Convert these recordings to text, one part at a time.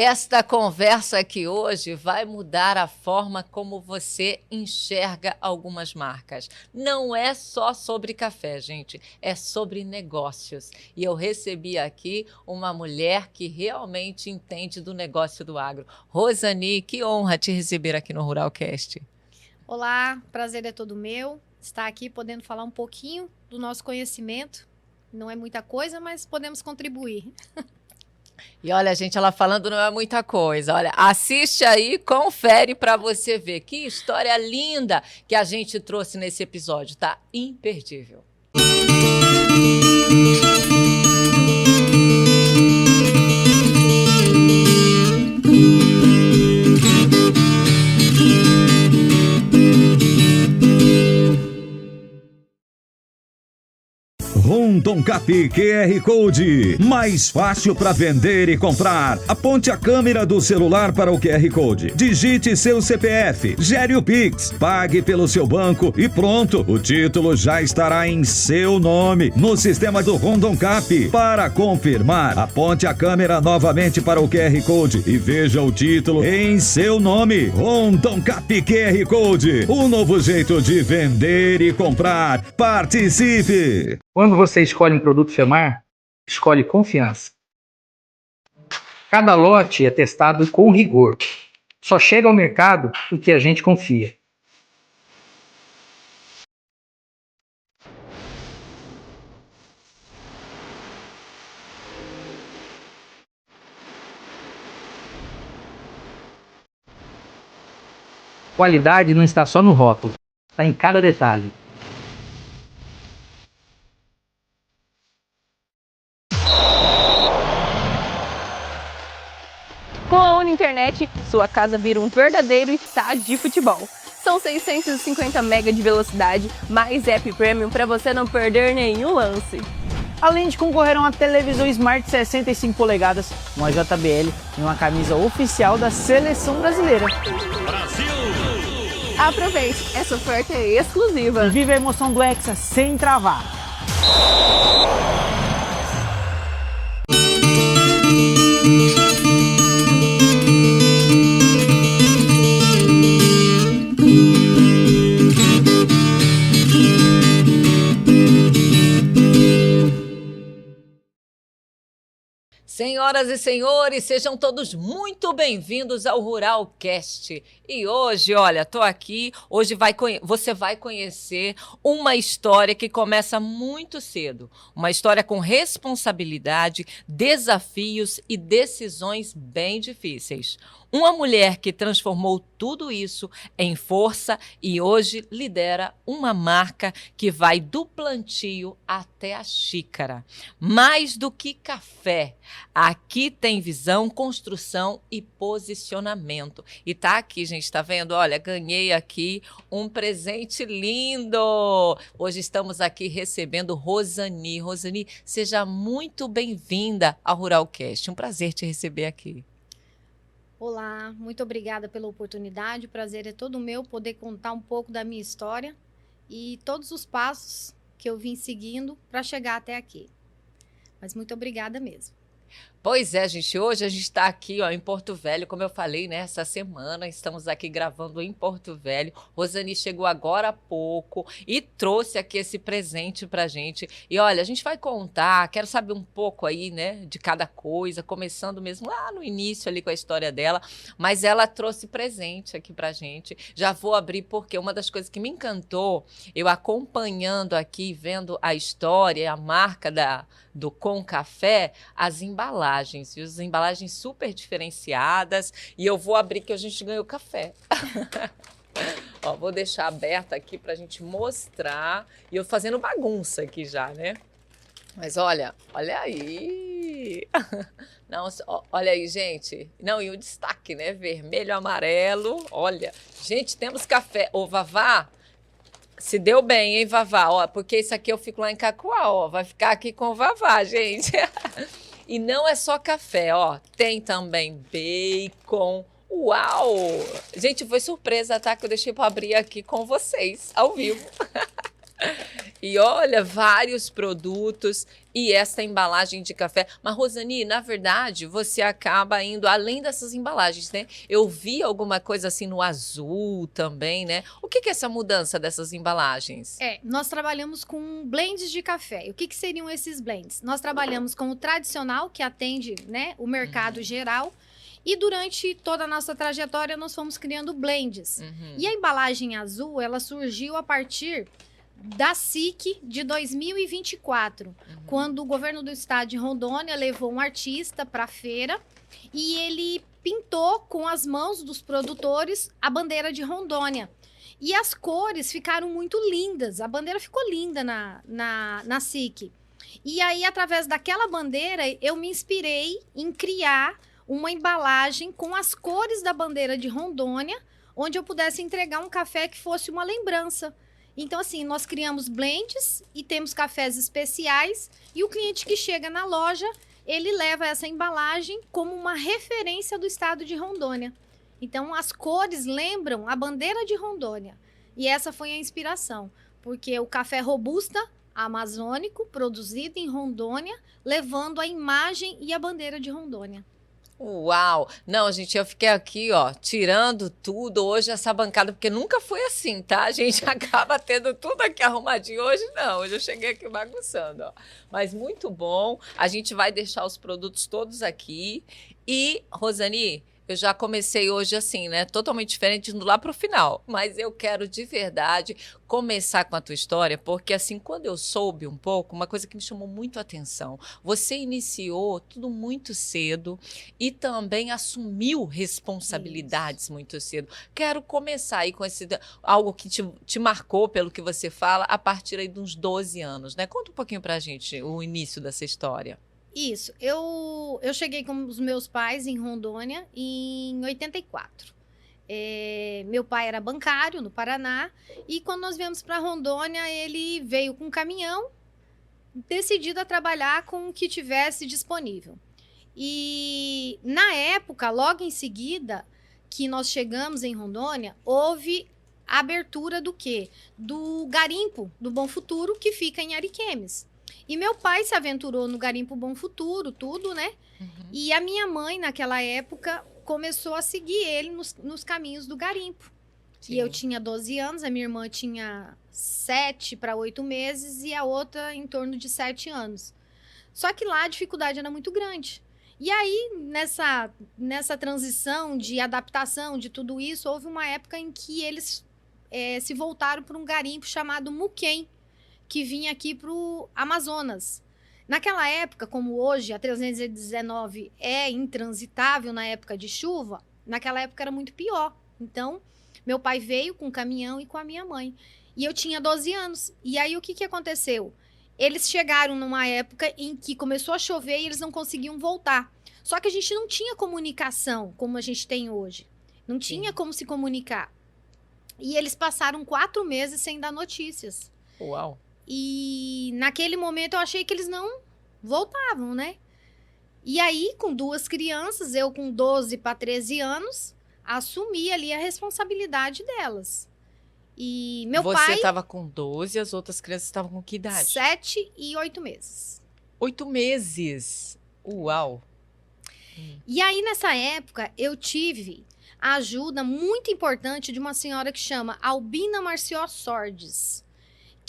Esta conversa aqui hoje vai mudar a forma como você enxerga algumas marcas. Não é só sobre café, gente, é sobre negócios. E eu recebi aqui uma mulher que realmente entende do negócio do agro. Rosani, que honra te receber aqui no Ruralcast. Olá, prazer é todo meu estar aqui podendo falar um pouquinho do nosso conhecimento. Não é muita coisa, mas podemos contribuir. E olha, gente, ela falando não é muita coisa. Olha, assiste aí, confere para você ver. Que história linda que a gente trouxe nesse episódio, tá? Imperdível. Rondon Cap QR Code, mais fácil para vender e comprar. Aponte a câmera do celular para o QR Code, digite seu CPF, gere o Pix, pague pelo seu banco e pronto, o título já estará em seu nome no sistema do Rondon Cap. Para confirmar, aponte a câmera novamente para o QR Code e veja o título em seu nome. Rondon Cap QR Code, um novo jeito de vender e comprar. Participe! Quando você escolhe um produto FEMAR, escolhe confiança. Cada lote é testado com rigor. Só chega ao mercado o que a gente confia. Qualidade não está só no rótulo, está em cada detalhe. Com a Uninternet, sua casa vira um verdadeiro estádio de futebol. São 650 MB de velocidade, mais app premium para você não perder nenhum lance. Além de concorrer a uma televisão Smart 65 polegadas, uma JBL e uma camisa oficial da Seleção Brasileira. Brasil! Aproveite, essa oferta é exclusiva. E vive a emoção do Hexa sem travar. Senhoras e senhores, sejam todos muito bem-vindos ao Ruralcast. E hoje, olha, tô aqui, hoje você vai conhecer uma história que começa muito cedo. Uma história com responsabilidade, desafios e decisões bem difíceis. Uma mulher que transformou tudo isso em força e hoje lidera uma marca que vai do plantio até a xícara. Mais do que café, aqui tem visão, construção e posicionamento. E tá aqui, gente, tá vendo? Olha, ganhei aqui um presente lindo. Hoje estamos aqui recebendo Rosani. Rosani, seja muito bem-vinda ao Ruralcast. Um prazer te receber aqui. Olá, muito obrigada pela oportunidade. O prazer é todo meu poder contar um pouco da minha história e todos os passos que eu vim seguindo para chegar até aqui. Mas muito obrigada mesmo. Pois é, gente, hoje a gente está aqui ó, em Porto Velho, como eu falei, né, essa semana estamos aqui gravando em Porto Velho. Rosani chegou agora há pouco e trouxe aqui esse presente pra gente. E olha, a gente vai contar, quero saber um pouco aí, né, de cada coisa, começando mesmo lá no início ali com a história dela, mas ela trouxe presente aqui pra gente. Já vou abrir porque uma das coisas que me encantou, eu acompanhando aqui, vendo a história, a marca do Com Café, as embalagens, e as embalagens super diferenciadas, e eu vou abrir que a gente ganhou café. Ó, vou deixar aberta aqui para a gente mostrar, e eu fazendo bagunça aqui já, né? Mas olha aí! Não, olha aí, gente. Não, e o destaque, né? Vermelho, amarelo, olha. Gente, temos café. Ô, Vavá, se deu bem, hein, Vavá? Ó, porque isso aqui eu fico lá em Cacoal, ó. Vai ficar aqui com o Vavá, gente. E não é só café, ó. Tem também bacon. Uau! Gente, foi surpresa, tá? Que eu deixei para abrir aqui com vocês, ao vivo. E olha, vários produtos e essa embalagem de café. Mas, Rosani, na verdade, você acaba indo além dessas embalagens, né? Eu vi alguma coisa assim no azul também, né? O que é essa mudança dessas embalagens? Nós trabalhamos com blends de café. E o que seriam esses blends? Nós trabalhamos com o tradicional, que atende, né, o mercado geral. E durante toda a nossa trajetória, nós fomos criando blends. E a embalagem azul, ela surgiu a partir da SIC de 2024, quando o governo do estado de Rondônia levou um artista para a feira e ele pintou com as mãos dos produtores a bandeira de Rondônia. E as cores ficaram muito lindas, a bandeira ficou linda na SIC. E aí, através daquela bandeira, eu me inspirei em criar uma embalagem com as cores da bandeira de Rondônia, onde eu pudesse entregar um café que fosse uma lembrança. Então, assim, nós criamos blends e temos cafés especiais e o cliente que chega na loja, ele leva essa embalagem como uma referência do estado de Rondônia. Então, as cores lembram a bandeira de Rondônia. E essa foi a inspiração, porque o café robusta, amazônico, produzido em Rondônia, levando a imagem e a bandeira de Rondônia. Uau! Não, gente, eu fiquei aqui, ó, tirando tudo hoje essa bancada, porque nunca foi assim, tá? A gente acaba tendo tudo aqui arrumadinho. Hoje não, hoje eu cheguei aqui bagunçando, ó. Mas muito bom. A gente vai deixar os produtos todos aqui. E, Rosani, eu já comecei hoje assim, né? Totalmente diferente, indo lá para o final. Mas eu quero de verdade começar com a tua história, porque assim, quando eu soube um pouco, uma coisa que me chamou muito a atenção, você iniciou tudo muito cedo e também assumiu responsabilidades muito cedo. Quero começar aí com algo que te marcou pelo que você fala a partir aí de uns 12 anos, né? Conta um pouquinho pra gente o início dessa história. Isso, eu cheguei com os meus pais em Rondônia em 84. Meu pai era bancário no Paraná e quando nós viemos para Rondônia, ele veio com um caminhão, decidido a trabalhar com o que tivesse disponível. E na época, logo em seguida que nós chegamos em Rondônia, houve a abertura do quê? Do garimpo do Bom Futuro, que fica em Ariquemes. E meu pai se aventurou no Garimpo Bom Futuro, tudo, né? E a minha mãe, naquela época, começou a seguir ele nos caminhos do garimpo. Sim. E eu tinha 12 anos, a minha irmã tinha 7 para 8 meses e a outra em torno de 7 anos. Só que lá a dificuldade era muito grande. E aí, nessa transição de adaptação de tudo isso, houve uma época em que eles se voltaram para um garimpo chamado Muquem, que vinha aqui para o Amazonas. Naquela época, como hoje, a 319 é intransitável na época de chuva, naquela época era muito pior. Então, meu pai veio com o caminhão e com a minha mãe. E eu tinha 12 anos. E aí, o que aconteceu? Eles chegaram numa época em que começou a chover e eles não conseguiam voltar. Só que a gente não tinha comunicação como a gente tem hoje. Não tinha como se comunicar. E eles passaram 4 meses sem dar notícias. Uau! E naquele momento eu achei que eles não voltavam, né? E aí, com 2 crianças, eu com 12 para 13 anos, assumi ali a responsabilidade delas. E meu pai... Você estava com 12, as outras crianças estavam com que idade? 7 e 8 meses. 8 meses! Uau! E aí, nessa época, eu tive a ajuda muito importante de uma senhora que chama Albina Marció Sordes,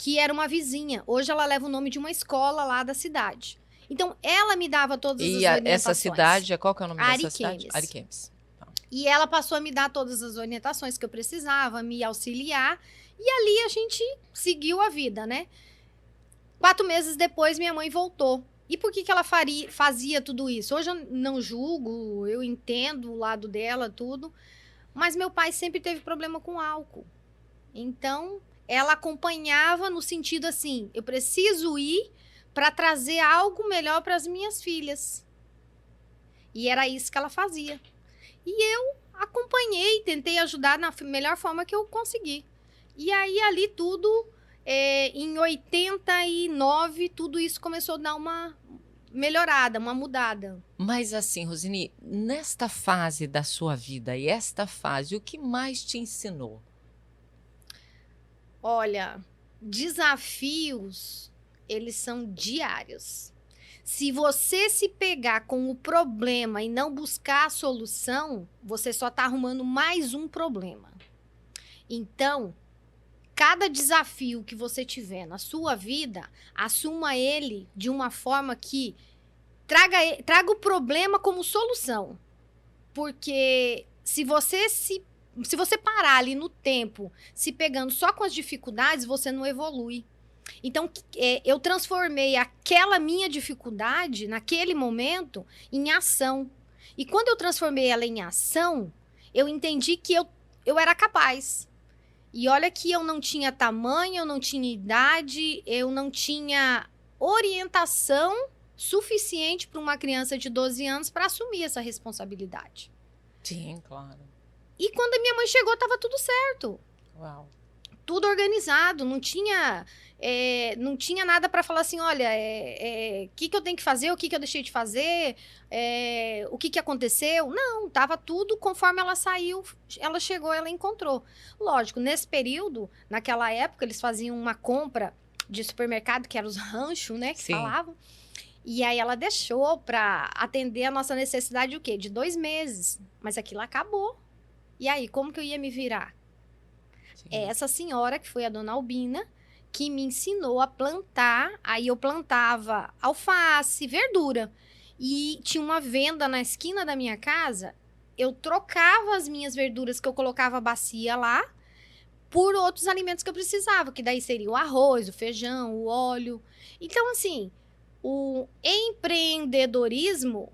que era uma vizinha. Hoje ela leva o nome de uma escola lá da cidade. Então, ela me dava todas as orientações. E essa cidade, qual que é o nome dessa cidade? Ariquemes. E ela passou a me dar todas as orientações que eu precisava, me auxiliar. E ali a gente seguiu a vida, né? 4 meses depois, minha mãe voltou. E por que ela fazia tudo isso? Hoje eu não julgo, eu entendo o lado dela, tudo. Mas meu pai sempre teve problema com álcool. Então... ela acompanhava no sentido assim, eu preciso ir para trazer algo melhor para as minhas filhas. E era isso que ela fazia. E eu acompanhei, tentei ajudar na melhor forma que eu consegui. E aí ali tudo, em 89, tudo isso começou a dar uma melhorada, uma mudada. Mas assim, Rosani, nesta fase da sua vida e esta fase, o que mais te ensinou? Olha, desafios, eles são diários. Se você se pegar com o problema e não buscar a solução, você só está arrumando mais um problema. Então, cada desafio que você tiver na sua vida, assuma ele de uma forma que traga o problema como solução. Porque se você parar ali no tempo, se pegando só com as dificuldades, você não evolui. Então, eu transformei aquela minha dificuldade, naquele momento, em ação. E quando eu transformei ela em ação, eu entendi que eu era capaz. E olha que eu não tinha tamanho, eu não tinha idade, eu não tinha orientação suficiente para uma criança de 12 anos para assumir essa responsabilidade. Sim, claro. E quando a minha mãe chegou, estava tudo certo. Uau. Tudo organizado, não tinha nada para falar assim, olha, o que eu tenho que fazer, o que eu deixei de fazer, o que aconteceu. Não, estava tudo conforme ela saiu, ela chegou, ela encontrou. Lógico, nesse período, naquela época, eles faziam uma compra de supermercado, que eram os ranchos, né, que Sim. falavam. E aí ela deixou para atender a nossa necessidade o quê? De 2 meses. Mas aquilo acabou. E aí, como que eu ia me virar? Sim. É essa senhora, que foi a dona Albina, que me ensinou a plantar. Aí eu plantava alface, verdura. E tinha uma venda na esquina da minha casa. Eu trocava as minhas verduras que eu colocava a bacia lá por outros alimentos que eu precisava, que daí seria o arroz, o feijão, o óleo. Então, assim, o empreendedorismo,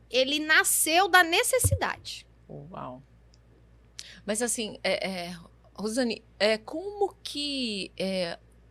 ele nasceu da necessidade. Uau. Mas assim, Rosane, como que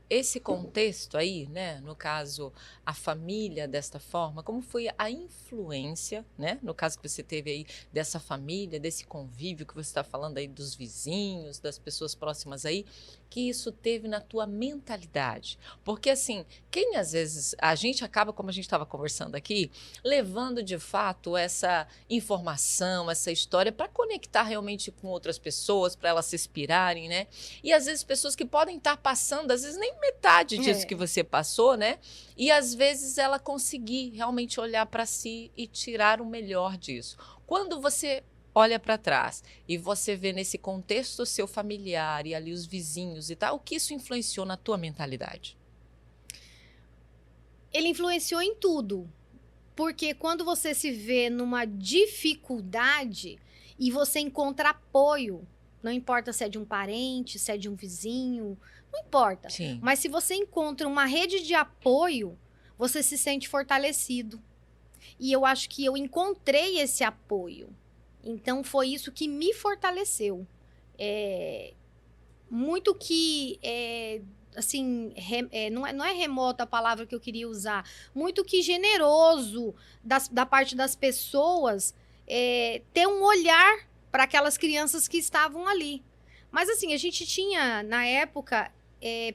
esse contexto aí, né, no caso, a família desta forma, como foi a influência, né, no caso que você teve aí dessa família, desse convívio que você está falando aí dos vizinhos, das pessoas próximas aí, que isso teve na tua mentalidade? Porque assim, quem às vezes, a gente acaba, como a gente estava conversando aqui, levando de fato essa informação, essa história para conectar realmente com outras pessoas, para elas se inspirarem, né? E às vezes pessoas que podem estar passando, às vezes nem metade disso que você passou, né? E às vezes ela conseguir realmente olhar para si e tirar o melhor disso. Quando você olha para trás e você vê nesse contexto seu familiar e ali os vizinhos e tal, o que isso influenciou na tua mentalidade? Ele influenciou em tudo. Porque quando você se vê numa dificuldade e você encontra apoio, não importa se é de um parente, se é de um vizinho, não importa. Sim. Mas se você encontra uma rede de apoio, você se sente fortalecido. E eu acho que eu encontrei esse apoio. Então, foi isso que me fortaleceu. Muito que, assim, não é remota a palavra que eu queria usar, muito que generoso da parte das pessoas ter um olhar para aquelas crianças que estavam ali. Mas, assim, a gente tinha, na época,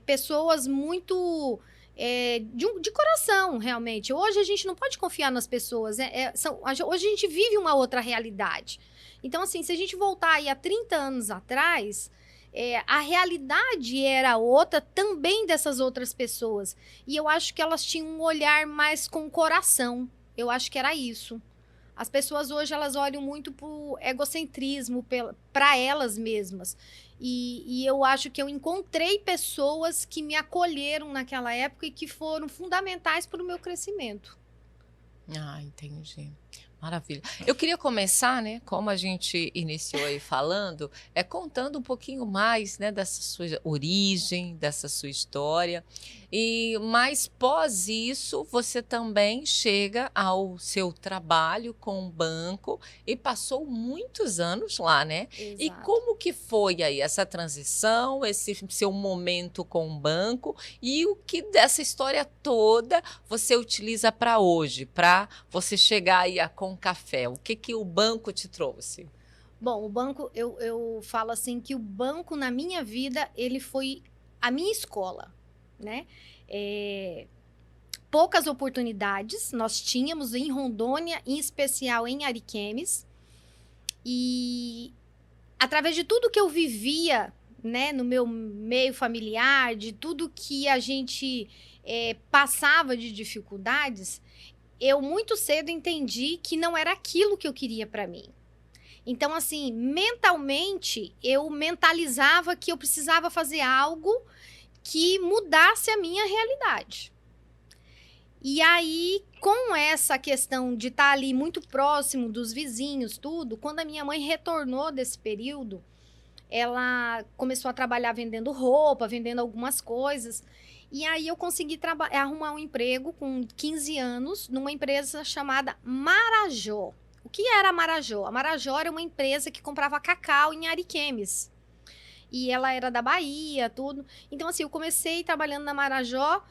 pessoas muito... de coração, realmente. Hoje a gente não pode confiar nas pessoas. Hoje a gente vive uma outra realidade. Então, assim, se a gente voltar aí a 30 anos atrás, a realidade era outra também dessas outras pessoas. E eu acho que elas tinham um olhar mais com o coração. Eu acho que era isso. As pessoas hoje, elas olham muito pro egocentrismo, para elas mesmas. E eu acho que eu encontrei pessoas que me acolheram naquela época e que foram fundamentais para o meu crescimento. Ah, entendi. Maravilha. Eu queria começar, né, como a gente iniciou aí falando, contando um pouquinho mais, né, dessa sua origem, dessa sua história. Mas pós isso, você também chega ao seu trabalho com o banco e passou muitos anos lá, né? Exato. E como que foi aí essa transição, esse seu momento com o banco e o que dessa história toda você utiliza para hoje, para você chegar aí a Concafé? O que o banco te trouxe? Bom, o banco, eu falo assim que o banco na minha vida, ele foi a minha escola, né? Poucas oportunidades nós tínhamos em Rondônia, em especial em Ariquemes. E através de tudo que eu vivia né, no meu meio familiar, de tudo que a gente passava de dificuldades, eu muito cedo entendi que não era aquilo que eu queria para mim. Então, assim, mentalmente, eu mentalizava que eu precisava fazer algo que mudasse a minha realidade. E aí, com essa questão de estar ali muito próximo dos vizinhos, tudo, quando a minha mãe retornou desse período, ela começou a trabalhar vendendo roupa, vendendo algumas coisas. E aí eu consegui arrumar um emprego com 15 anos numa empresa chamada Marajó. O que era a Marajó? A Marajó era uma empresa que comprava cacau em Ariquemes. E ela era da Bahia, tudo. Então, assim, eu comecei trabalhando na Marajó,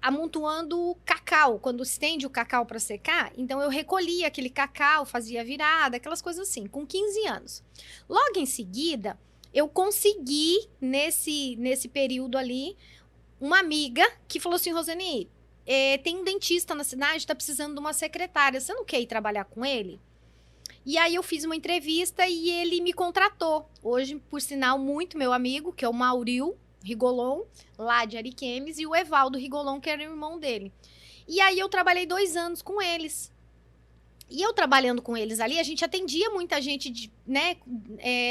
amontoando cacau. Quando estende o cacau para secar, então eu recolhia aquele cacau, fazia virada, aquelas coisas assim, com 15 anos. Logo em seguida, eu consegui, nesse período ali, uma amiga que falou assim, Rosane, tem um dentista na cidade, está precisando de uma secretária, você não quer ir trabalhar com ele? E aí eu fiz uma entrevista e ele me contratou. Hoje, por sinal, muito meu amigo, que é o Mauril Rigolon, lá de Ariquemes, e o Evaldo Rigolon, que era o irmão dele. E aí eu trabalhei 2 anos com eles. E eu trabalhando com eles ali, a gente atendia muita gente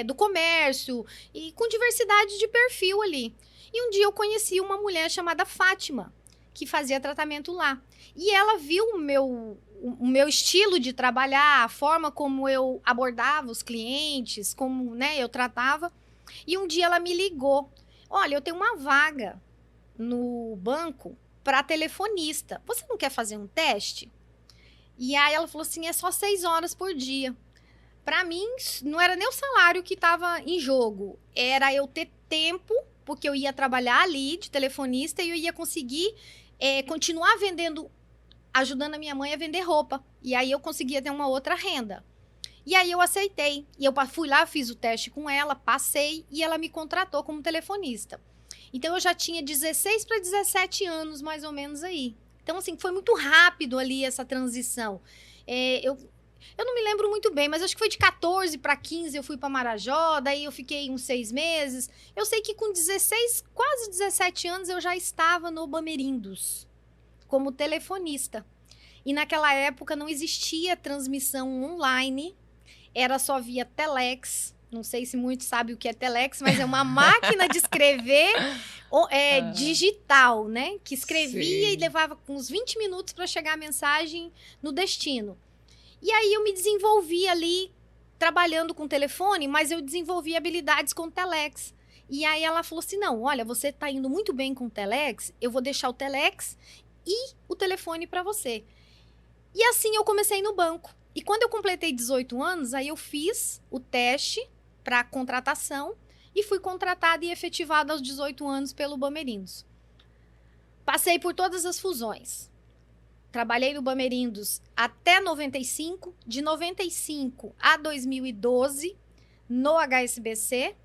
do comércio e com diversidade de perfil ali. E um dia eu conheci uma mulher chamada Fátima, que fazia tratamento lá. E ela viu o meu estilo de trabalhar, a forma como eu abordava os clientes, como eu tratava. E um dia ela me ligou. Olha, eu tenho uma vaga no banco para telefonista. Você não quer fazer um teste? E aí ela falou assim, é só 6 horas por dia. Para mim, não era nem o salário que estava em jogo. Era eu ter tempo, porque eu ia trabalhar ali de telefonista e eu ia conseguir continuar vendendo, ajudando a minha mãe a vender roupa. E aí eu conseguia ter uma outra renda. E aí eu aceitei. E eu fui lá, fiz o teste com ela, passei e ela me contratou como telefonista. Então eu já tinha 16 para 17 anos, mais ou menos aí. Então, assim, foi muito rápido ali essa transição. Eu não me lembro muito bem, mas acho que foi de 14 para 15 eu fui para Marajó, daí eu fiquei uns 6 meses. Eu sei que com 16, quase 17 anos, eu já estava no Bamerindos, como telefonista. E naquela época não existia transmissão online, era só via telex. Não sei se muitos sabem o que é telex, mas é uma máquina de escrever digital, né? Que escrevia e levava uns 20 minutos para chegar a mensagem no destino. E aí eu me desenvolvi ali, trabalhando com telefone, mas eu desenvolvi habilidades com telex. E aí ela falou assim, não, olha, você tá indo muito bem com o telex, eu vou deixar o telex e o telefone para você. E assim eu comecei no banco. E quando eu completei 18 anos, aí eu fiz o teste para contratação e fui contratada e efetivada aos 18 anos pelo Bamerindos. Passei por todas as fusões. Trabalhei no Bamerindos até 95, de 95 a 2012 no HSBC.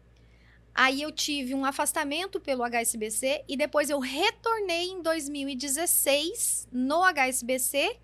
Aí eu tive um afastamento pelo HSBC e depois eu retornei em 2016 no HSBC.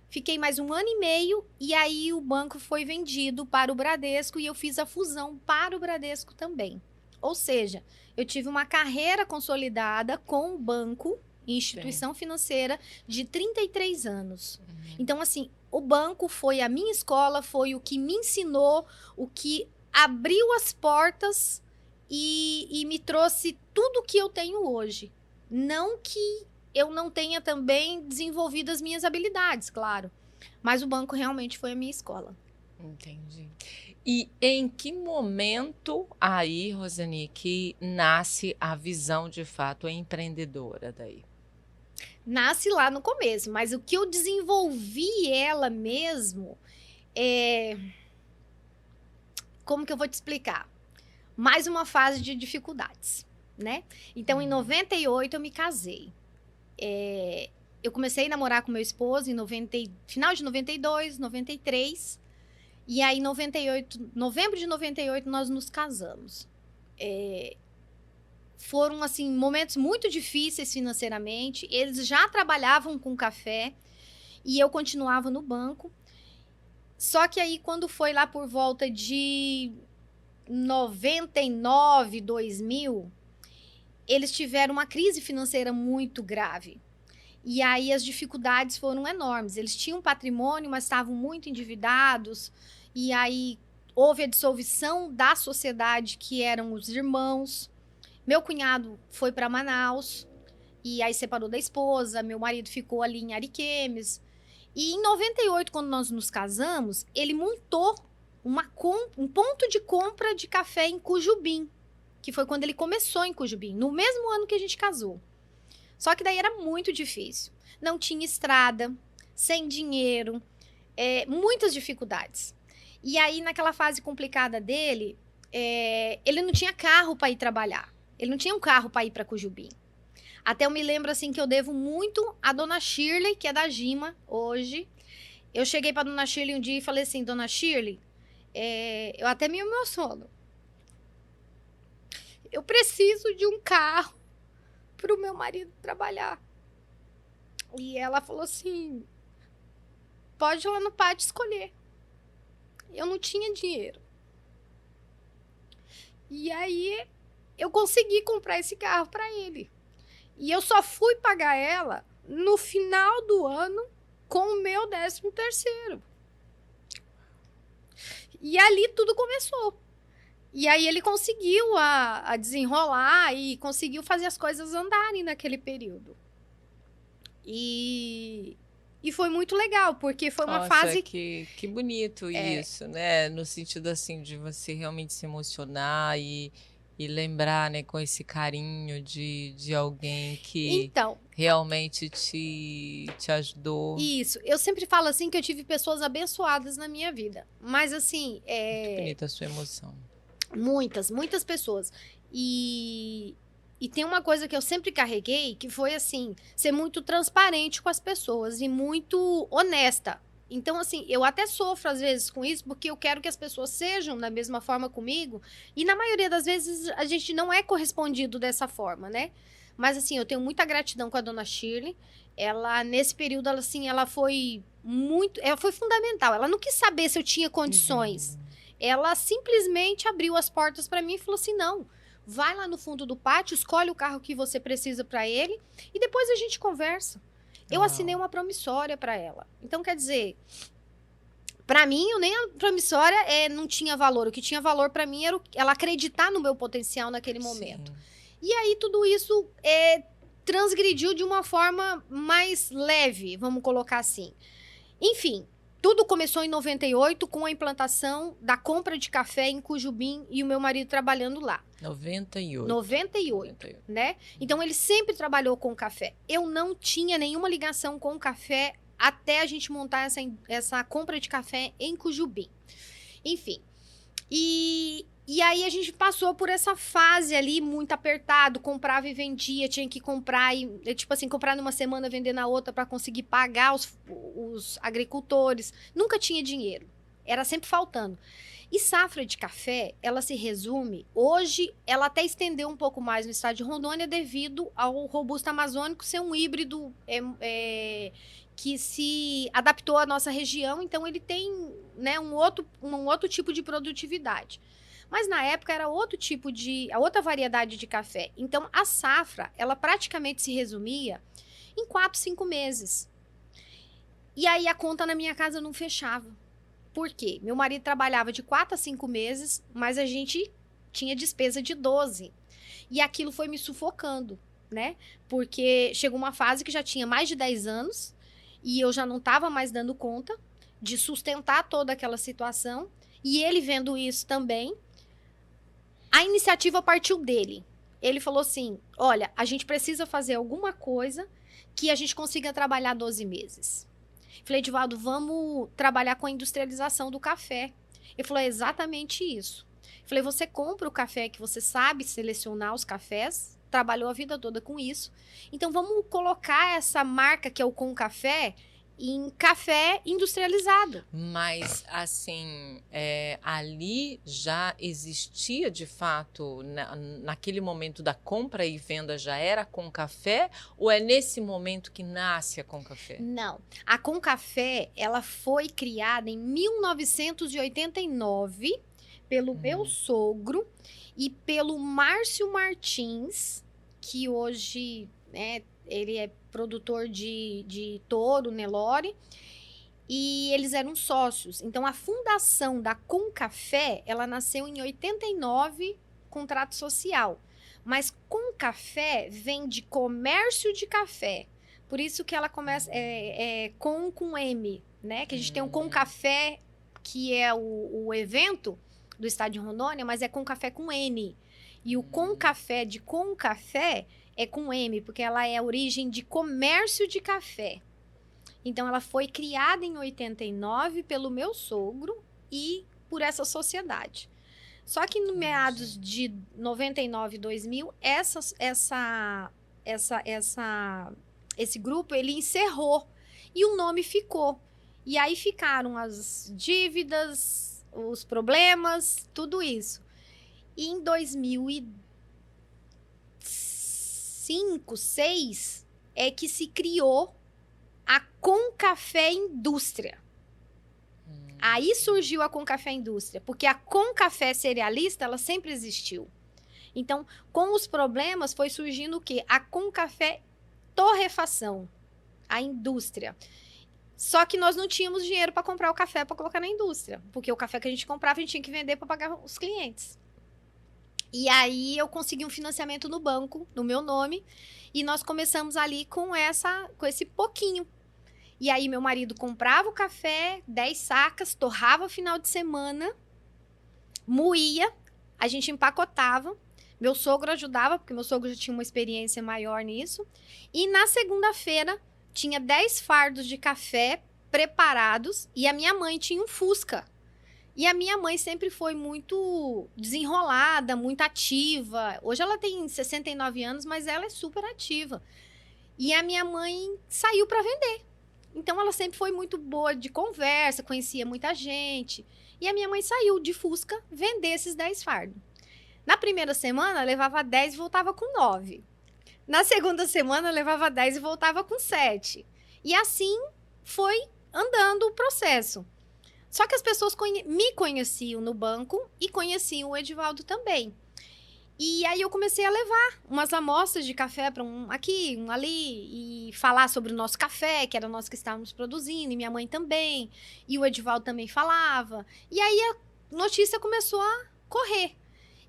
Fiquei mais 1 ano e meio e aí o banco foi vendido para o Bradesco e eu fiz a fusão para o Bradesco também. Ou seja, eu tive uma carreira consolidada com o banco, instituição financeira, de 33 anos. Então, assim, o banco foi a minha escola, foi o que me ensinou, o que abriu as portas e me trouxe tudo que eu tenho hoje. Não que eu não tenha também desenvolvido as minhas habilidades, claro. Mas o banco realmente foi a minha escola. Entendi. E em que momento aí, Rosane, que nasce a visão de fato empreendedora daí? Nasce lá no começo, mas o que eu desenvolvi ela mesmo como que eu vou te explicar? Mais uma fase de dificuldades, né? Então, em 98 eu me casei. Eu comecei a namorar com meu esposo em final de 92, 93. E aí, em novembro de 98, nós nos casamos. Foram, assim, momentos muito difíceis financeiramente. Eles já trabalhavam com café e eu continuava no banco. Só que aí, quando foi lá por volta de 99, 2000, eles tiveram uma crise financeira muito grave. E aí as dificuldades foram enormes. Eles tinham patrimônio, mas estavam muito endividados. E aí houve a dissolução da sociedade, que eram os irmãos. Meu cunhado foi para Manaus e aí separou da esposa. Meu marido ficou ali em Ariquemes. E em 98, quando nós nos casamos, ele montou um ponto de compra de café em Cujubim, que foi quando ele começou em Cujubim, no mesmo ano que a gente casou. Só que daí era muito difícil. Não tinha estrada, sem dinheiro, muitas dificuldades. E aí, naquela fase complicada dele, ele não tinha carro para ir trabalhar. Ele não tinha um carro para ir para Cujubim. Até eu me lembro assim que eu devo muito à dona Shirley, que é da Gima hoje. Eu cheguei para dona Shirley um dia e falei assim: dona Shirley, eu até me emociono. Eu preciso de um carro para o meu marido trabalhar. E ela falou assim: pode ir lá no pátio escolher. Eu não tinha dinheiro. E aí eu consegui comprar esse carro para ele. E eu só fui pagar ela no final do ano com o meu 13º. E ali tudo começou. E aí ele conseguiu a desenrolar e conseguiu fazer as coisas andarem naquele período. E foi muito legal, porque foi uma fase... que bonito isso, né? No sentido, assim, de você realmente se emocionar e lembrar, né, com esse carinho de alguém que Então, realmente te ajudou. isso. Eu sempre falo assim que eu tive pessoas abençoadas na minha vida. Mas assim, Muito bonita a sua emoção. muitas pessoas. E tem uma coisa que eu sempre carreguei, que foi assim, ser muito transparente com as pessoas e muito honesta. Então, assim, eu até sofro às vezes com isso, porque eu quero que as pessoas sejam da mesma forma comigo, e na maioria das vezes a gente não é correspondido dessa forma, né? Mas, assim, eu tenho muita gratidão com a dona Shirley. Ela, nesse período, ela foi fundamental. Ela não quis saber se eu tinha condições. Ela simplesmente abriu as portas para mim e falou assim: não, vai lá no fundo do pátio, escolhe o carro que você precisa para ele e depois a gente conversa. Eu assinei uma promissória para ela. Então, quer dizer, para mim, nem a promissória não tinha valor. O que tinha valor para mim era ela acreditar no meu potencial naquele momento. Sim. E aí, tudo isso transgrediu de uma forma mais leve, vamos colocar assim. Enfim, tudo começou em 98 com a implantação da compra de café em Cujubim e o meu marido trabalhando lá. 98, né? Então, ele sempre trabalhou com café. Eu não tinha nenhuma ligação com o café até a gente montar essa compra de café em Cujubim. Enfim, e aí a gente passou por essa fase ali muito apertado, comprava e vendia, tinha que comprar e, tipo assim, comprar numa semana, vender na outra para conseguir pagar os agricultores. Nunca tinha dinheiro, era sempre faltando. E safra de café, ela se resume, hoje ela até estendeu um pouco mais no estado de Rondônia devido ao Robusta Amazônico ser um híbrido que se adaptou à nossa região, então ele tem, né, um outro tipo de produtividade. Mas na época era a outra variedade de café. Então a safra, ela praticamente se resumia em 4, 5 meses. E aí a conta na minha casa não fechava. Por quê? Meu marido trabalhava de 4 a 5 meses, mas a gente tinha despesa de 12. E aquilo foi me sufocando, né? Porque chegou uma fase que já tinha mais de 10 anos e eu já não estava mais dando conta de sustentar toda aquela situação. E ele vendo isso também, a iniciativa partiu dele. Ele falou assim: olha, a gente precisa fazer alguma coisa que a gente consiga trabalhar 12 meses. Falei: Edivaldo, vamos trabalhar com a industrialização do café. Ele falou: é exatamente isso. Falei: você compra o café que você sabe selecionar os cafés, trabalhou a vida toda com isso. Então vamos colocar essa marca que é o Com Café em café industrializado. Mas, assim, ali já existia, de fato, naquele momento da compra e venda, já era Com Café? Ou é nesse momento que nasce a Com Café? Não. A Com Café, ela foi criada em 1989 pelo meu sogro e pelo Márcio Martins, que hoje, né, ele é produtor de touro, Nelore, e eles eram sócios. Então, a fundação da Com Café, ela nasceu em 89, contrato social. Mas Com Café vem de comércio de café. Por isso que ela começa com M, né? Que a gente tem o Com Café, que é o evento do estado de Rondônia, mas é Com Café com N. E o Com Café de Com Café é com M, porque ela é a origem de comércio de café. Então, ela foi criada em 89 pelo meu sogro e por essa sociedade. Só que no meados de 99, 2000, esse grupo, ele encerrou e o nome ficou. E aí ficaram as dívidas, os problemas, tudo isso. E em 2005, 2006, é que se criou a Com Café Indústria. Aí surgiu a Com Café Indústria, porque a Com Café Cerealista, ela sempre existiu. Então, com os problemas, foi surgindo o quê? A Com Café Torrefação, a indústria. Só que nós não tínhamos dinheiro para comprar o café para colocar na indústria, porque o café que a gente comprava, a gente tinha que vender para pagar os clientes. E aí, eu consegui um financiamento no banco, no meu nome, e nós começamos ali com esse pouquinho. E aí, meu marido comprava o café, 10 sacas, torrava final de semana, moía, a gente empacotava. Meu sogro ajudava, porque meu sogro já tinha uma experiência maior nisso. E na segunda-feira, tinha 10 fardos de café preparados e a minha mãe tinha um Fusca. E a minha mãe sempre foi muito desenrolada, muito ativa. Hoje ela tem 69 anos, mas ela é super ativa. E a minha mãe saiu para vender. Então, ela sempre foi muito boa de conversa, conhecia muita gente. E a minha mãe saiu de Fusca vender esses 10 fardos. Na primeira semana, levava 10 e voltava com 9. Na segunda semana, levava 10 e voltava com 7. E assim foi andando o processo. Só que as pessoas me conheciam no banco e conheciam o Edivaldo também. E aí eu comecei a levar umas amostras de café para um aqui, um ali, e falar sobre o nosso café, que era nós que estávamos produzindo, e minha mãe também, e o Edivaldo também falava. E aí a notícia começou a correr.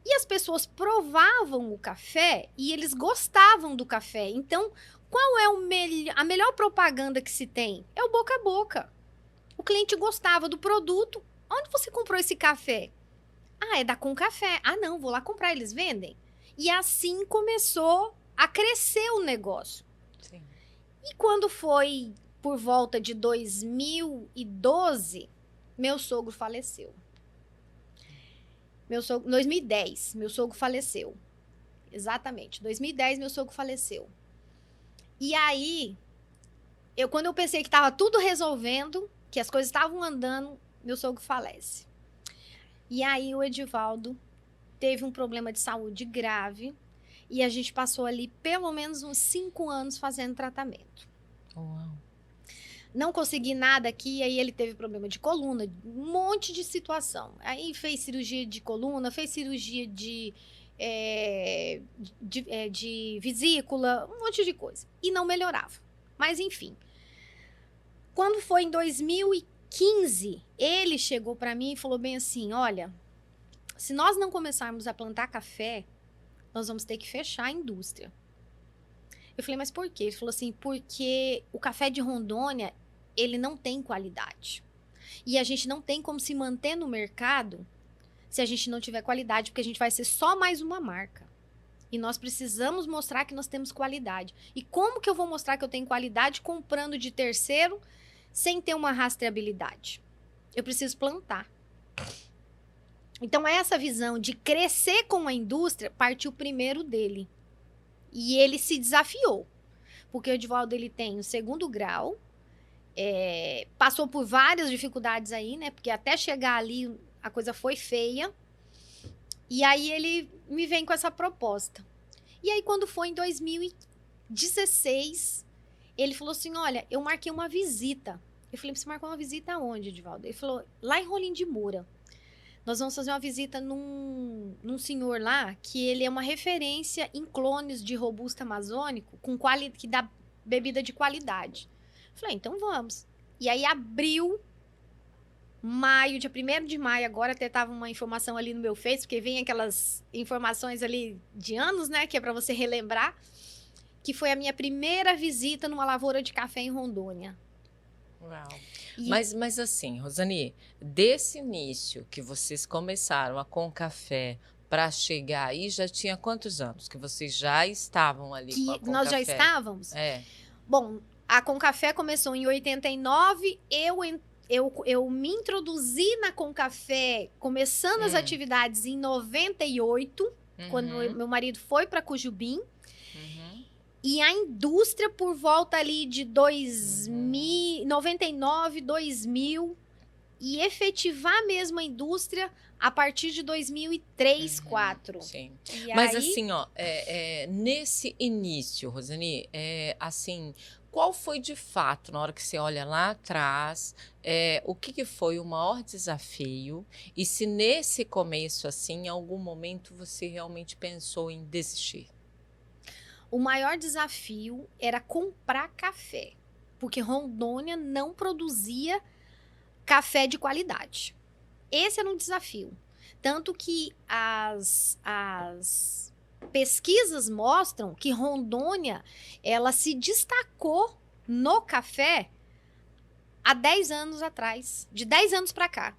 E as pessoas provavam o café e eles gostavam do café. Então, qual é a melhor propaganda que se tem? É o boca a boca. O cliente gostava do produto. Onde você comprou esse café? Ah, é da Com Café. Ah, não, vou lá comprar, eles vendem. E assim começou a crescer o negócio. Sim. E quando foi por volta de 2012, meu sogro faleceu. 2010, meu sogro faleceu. Exatamente, 2010 meu sogro faleceu. E aí, quando eu pensei que estava tudo resolvendo, que as coisas estavam andando, meu sogro falece. E aí o Edivaldo teve um problema de saúde grave e a gente passou ali pelo menos uns 5 anos fazendo tratamento. Uau. Não consegui nada aqui, aí ele teve problema de coluna, um monte de situação. Aí fez cirurgia de coluna, fez cirurgia de vesícula, um monte de coisa. E não melhorava. Mas enfim. Quando foi em 2015, ele chegou para mim e falou bem assim, olha, se nós não começarmos a plantar café, nós vamos ter que fechar a indústria. Eu falei, mas por quê? Ele falou assim, porque o café de Rondônia, ele não tem qualidade. E a gente não tem como se manter no mercado se a gente não tiver qualidade, porque a gente vai ser só mais uma marca. E nós precisamos mostrar que nós temos qualidade. E como que eu vou mostrar que eu tenho qualidade comprando de terceiro sem ter uma rastreabilidade? Eu preciso plantar. Então, essa visão de crescer com a indústria partiu primeiro dele. E ele se desafiou. Porque o Edivaldo, ele tem o 2º grau, passou por várias dificuldades aí, né? Porque até chegar ali, a coisa foi feia. E aí, ele me vem com essa proposta. E aí, quando foi em 2016, ele falou assim, olha, eu marquei uma visita. Eu falei, você marcou uma visita aonde, Edivaldo? Ele falou, lá em Rolim de Moura. nós vamos fazer uma visita num senhor lá, que ele é uma referência em clones de robusta amazônico, que dá bebida de qualidade. Falei, então vamos. E aí abriu dia 1º de maio, agora até tava uma informação ali no meu Face, porque vem aquelas informações ali de anos, né, que é para você relembrar, que foi a minha primeira visita numa lavoura de café em Rondônia. Uau. E- Mas assim, Rosani, desse início que vocês começaram a Com Café para chegar aí, já tinha quantos anos que vocês já estavam ali com a Que Com nós já Café? estávamos. É. Bom, a Com Café começou em 89, eu me introduzi na Com Café, começando as atividades em 98, quando meu marido foi para Cujubim. Uhum. E a indústria por volta ali de 2000, 99, 2000, e efetivar mesmo a indústria a partir de 2003, 2004. Sim. E Mas aí, assim, ó, nesse início, Rosani, assim, qual foi de fato, na hora que você olha lá atrás, o que foi o maior desafio? E se nesse começo, assim, em algum momento você realmente pensou em desistir? o maior desafio era comprar café, porque Rondônia não produzia café de qualidade. Esse era um desafio. Tanto que as pesquisas mostram que Rondônia, ela se destacou no café há 10 anos atrás, de 10 anos para cá.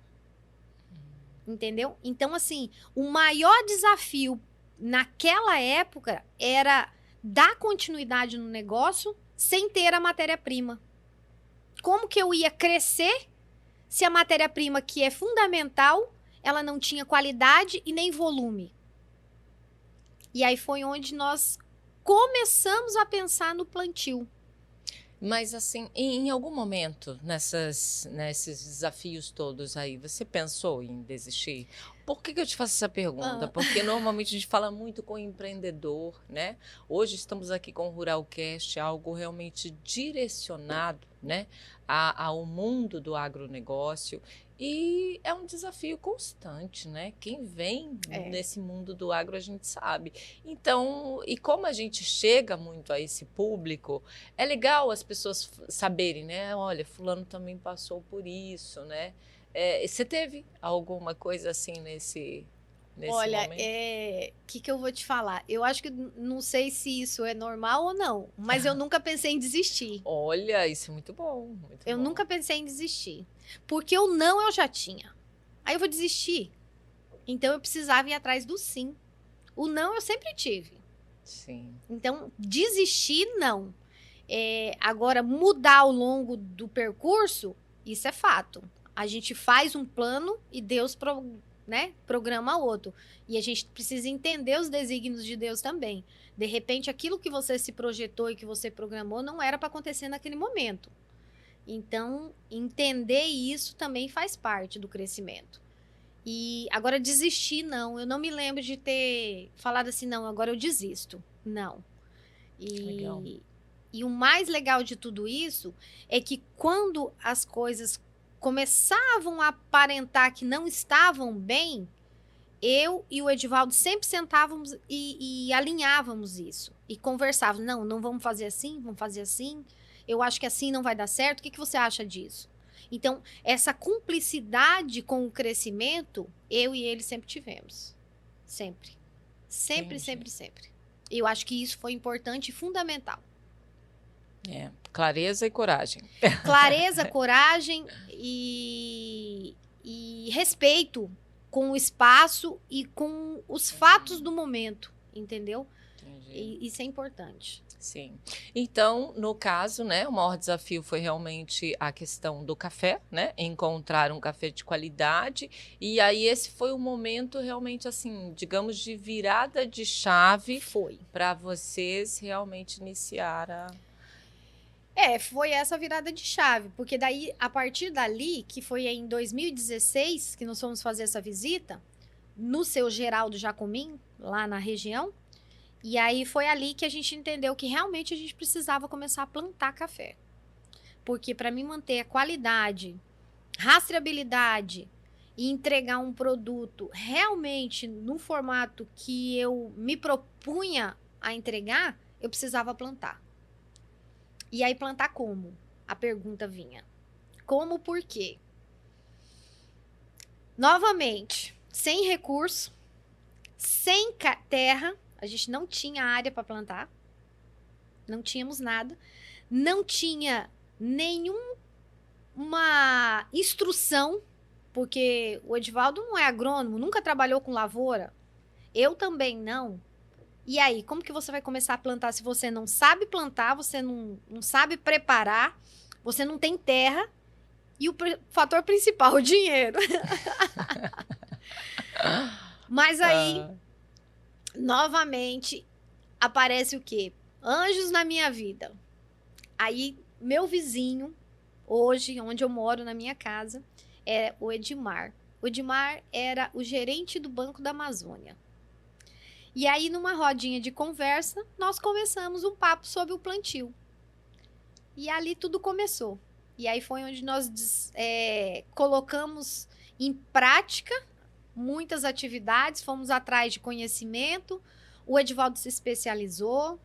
Entendeu? Então, assim, o maior desafio naquela época era dar continuidade no negócio sem ter a matéria-prima. Como que eu ia crescer se a matéria-prima, que é fundamental, ela não tinha qualidade e nem volume? E aí foi onde nós começamos a pensar no plantio. Mas assim, em algum momento, nesses desafios todos aí, você pensou em desistir? Por que eu te faço essa pergunta? Porque normalmente a gente fala muito com o empreendedor, né? Hoje estamos aqui com o Ruralcast, algo realmente direcionado, né, ao mundo do agronegócio. E é um desafio constante, né? Quem vem nesse mundo do agro, a gente sabe. Então, e como a gente chega muito a esse público, é legal as pessoas saberem, né? Olha, fulano também passou por isso, né? Você teve alguma coisa assim nesse Olha, momento? que eu vou te falar? Eu acho que não sei se isso é normal ou não, mas eu nunca pensei em desistir. Olha, isso é muito bom. Muito Eu bom. nunca pensei em desistir. Porque o não eu já tinha. Aí eu vou desistir. Então eu precisava ir atrás do sim. O não eu sempre tive. Sim. Então, desistir, não. Agora, mudar ao longo do percurso, isso é fato. A gente faz um plano e Deus programa outro. E a gente precisa entender os desígnios de Deus também. De repente, aquilo que você se projetou e que você programou não era para acontecer naquele momento. Então, entender isso também faz parte do crescimento. E agora, desistir, não. Eu não me lembro de ter falado assim, não, agora eu desisto. Não. Legal. E o mais legal de tudo isso é que quando as coisas começavam a aparentar que não estavam bem, eu e o Edivaldo sempre sentávamos e alinhávamos isso. E conversávamos. Não vamos fazer assim, vamos fazer assim. Eu acho que assim não vai dar certo. O que você acha disso? Então, essa cumplicidade com o crescimento, eu e ele sempre tivemos. Sempre. Sempre, Entendi. sempre, sempre. Eu acho que isso foi importante e fundamental. Clareza e coragem. Clareza, coragem e respeito com o espaço e com os fatos do momento, entendeu? Entendi. E isso é importante. Sim. Então, no caso, né, o maior desafio foi realmente a questão do café, né? Encontrar um café de qualidade. E aí esse foi o momento realmente assim, digamos, de virada de chave Foi. para vocês realmente iniciar a... Foi essa virada de chave, porque daí, a partir dali, que foi em 2016, que nós fomos fazer essa visita, no seu Geraldo Jacomim, lá na região, e aí foi ali que a gente entendeu que realmente a gente precisava começar a plantar café. Porque para mim manter a qualidade, rastreabilidade e entregar um produto realmente no formato que eu me propunha a entregar, eu precisava plantar. E aí plantar como? A pergunta vinha. Como, por quê? Novamente, sem recurso, sem terra, a gente não tinha área para plantar, não tínhamos nada, não tinha nenhuma instrução, porque o Edivaldo não é agrônomo, nunca trabalhou com lavoura, eu também não. E aí, como que você vai começar a plantar se você não sabe plantar, você não sabe preparar, você não tem terra e o fator principal, o dinheiro. Mas aí, novamente, aparece o quê? Anjos na minha vida. Aí, meu vizinho, hoje, onde eu moro, na minha casa, é o Edmar. O Edmar era o gerente do Banco da Amazônia. E aí, numa rodinha de conversa, nós começamos um papo sobre o plantio. E ali tudo começou. E aí foi onde nós colocamos em prática muitas atividades, fomos atrás de conhecimento, o Edivaldo se especializou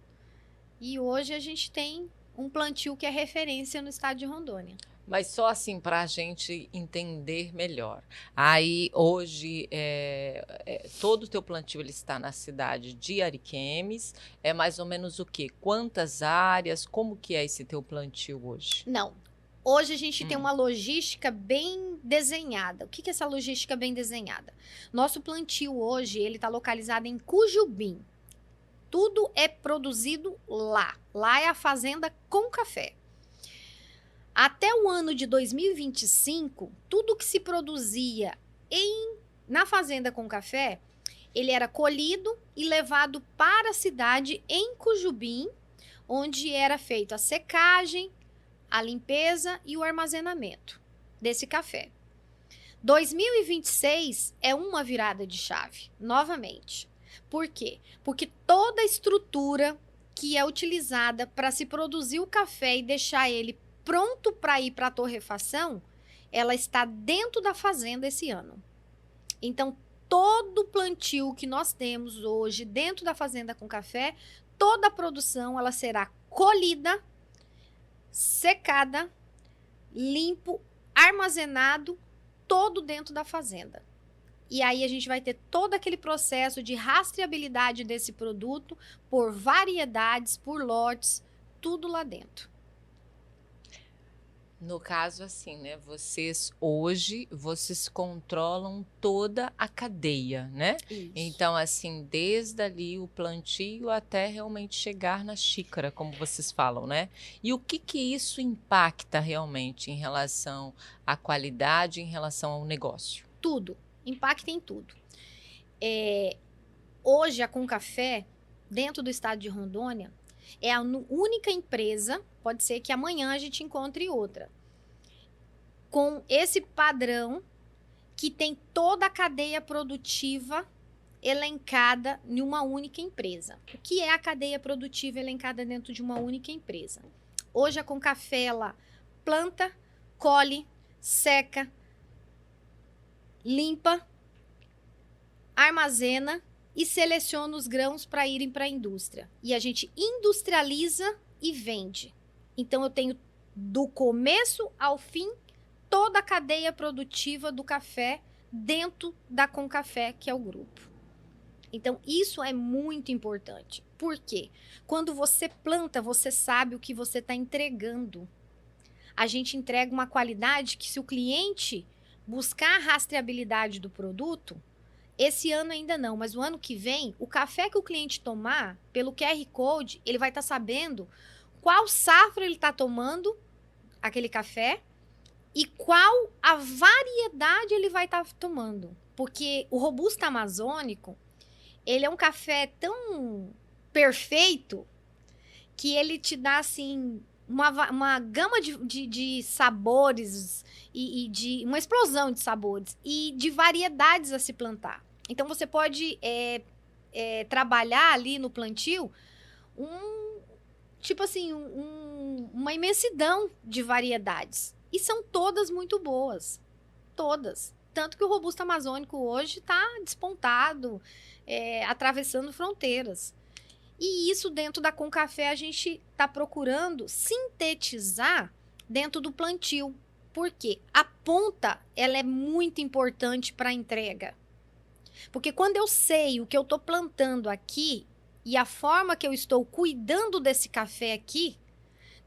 e hoje a gente tem um plantio que é referência no estado de Rondônia. Mas só assim para a gente entender melhor. Aí hoje todo o teu plantio ele está na cidade de Ariquemes. É mais ou menos o quê? Quantas áreas? Como que é esse teu plantio hoje? Não. Hoje a gente tem uma logística bem desenhada. O que é essa logística bem desenhada? Nosso plantio hoje ele está localizado em Cujubim. Tudo é produzido lá. Lá é a fazenda com café. Até o ano de 2025, tudo que se produzia na fazenda com café, ele era colhido e levado para a cidade em Cujubim, onde era feita a secagem, a limpeza e o armazenamento desse café. 2026 é uma virada de chave, novamente. Por quê? Porque toda a estrutura que é utilizada para se produzir o café e deixar ele pronto para ir para a torrefação, ela está dentro da fazenda esse ano. Então, todo o plantio que nós temos hoje dentro da fazenda com café, toda a produção ela será colhida, secada, limpo, armazenado, todo dentro da fazenda. E aí a gente vai ter todo aquele processo de rastreabilidade desse produto por variedades, por lotes, tudo lá dentro. No caso, assim, né? Vocês controlam toda a cadeia, né? Isso. Então, assim, desde ali o plantio até realmente chegar na xícara, como vocês falam, né? E o que isso impacta realmente em relação à qualidade, em relação ao negócio? Tudo. Impacta em tudo. Hoje, a Concafé, dentro do estado de Rondônia, é a única empresa, pode ser que amanhã a gente encontre outra, com esse padrão que tem toda a cadeia produtiva elencada em uma única empresa. O que é a cadeia produtiva elencada dentro de uma única empresa? Hoje a Concafé, ela planta, colhe, seca, limpa, armazena e seleciona os grãos para irem para a indústria. E a gente industrializa e vende. Então, eu tenho do começo ao fim toda a cadeia produtiva do café dentro da Concafé, que é o grupo. Então, isso é muito importante. Por quê? Quando você planta, você sabe o que você está entregando. A gente entrega uma qualidade que, se o cliente buscar a rastreabilidade do produto, esse ano ainda não, mas o ano que vem, o café que o cliente tomar, pelo QR Code, ele vai estar sabendo qual safra ele está tomando aquele café e qual a variedade ele vai estar tomando. Porque o Robusta Amazônico, ele é um café tão perfeito que ele te dá, assim, uma gama de sabores e de uma explosão de sabores e de variedades a se plantar. Então, você pode trabalhar ali no plantio uma imensidão de variedades. E são todas muito boas. Todas. Tanto que o Robusta Amazônico hoje está despontado, atravessando fronteiras. E isso dentro da Concafé a gente está procurando sintetizar dentro do plantio. Por quê? A ponta, ela é muito importante para a entrega. Porque quando eu sei o que eu estou plantando aqui e a forma que eu estou cuidando desse café aqui,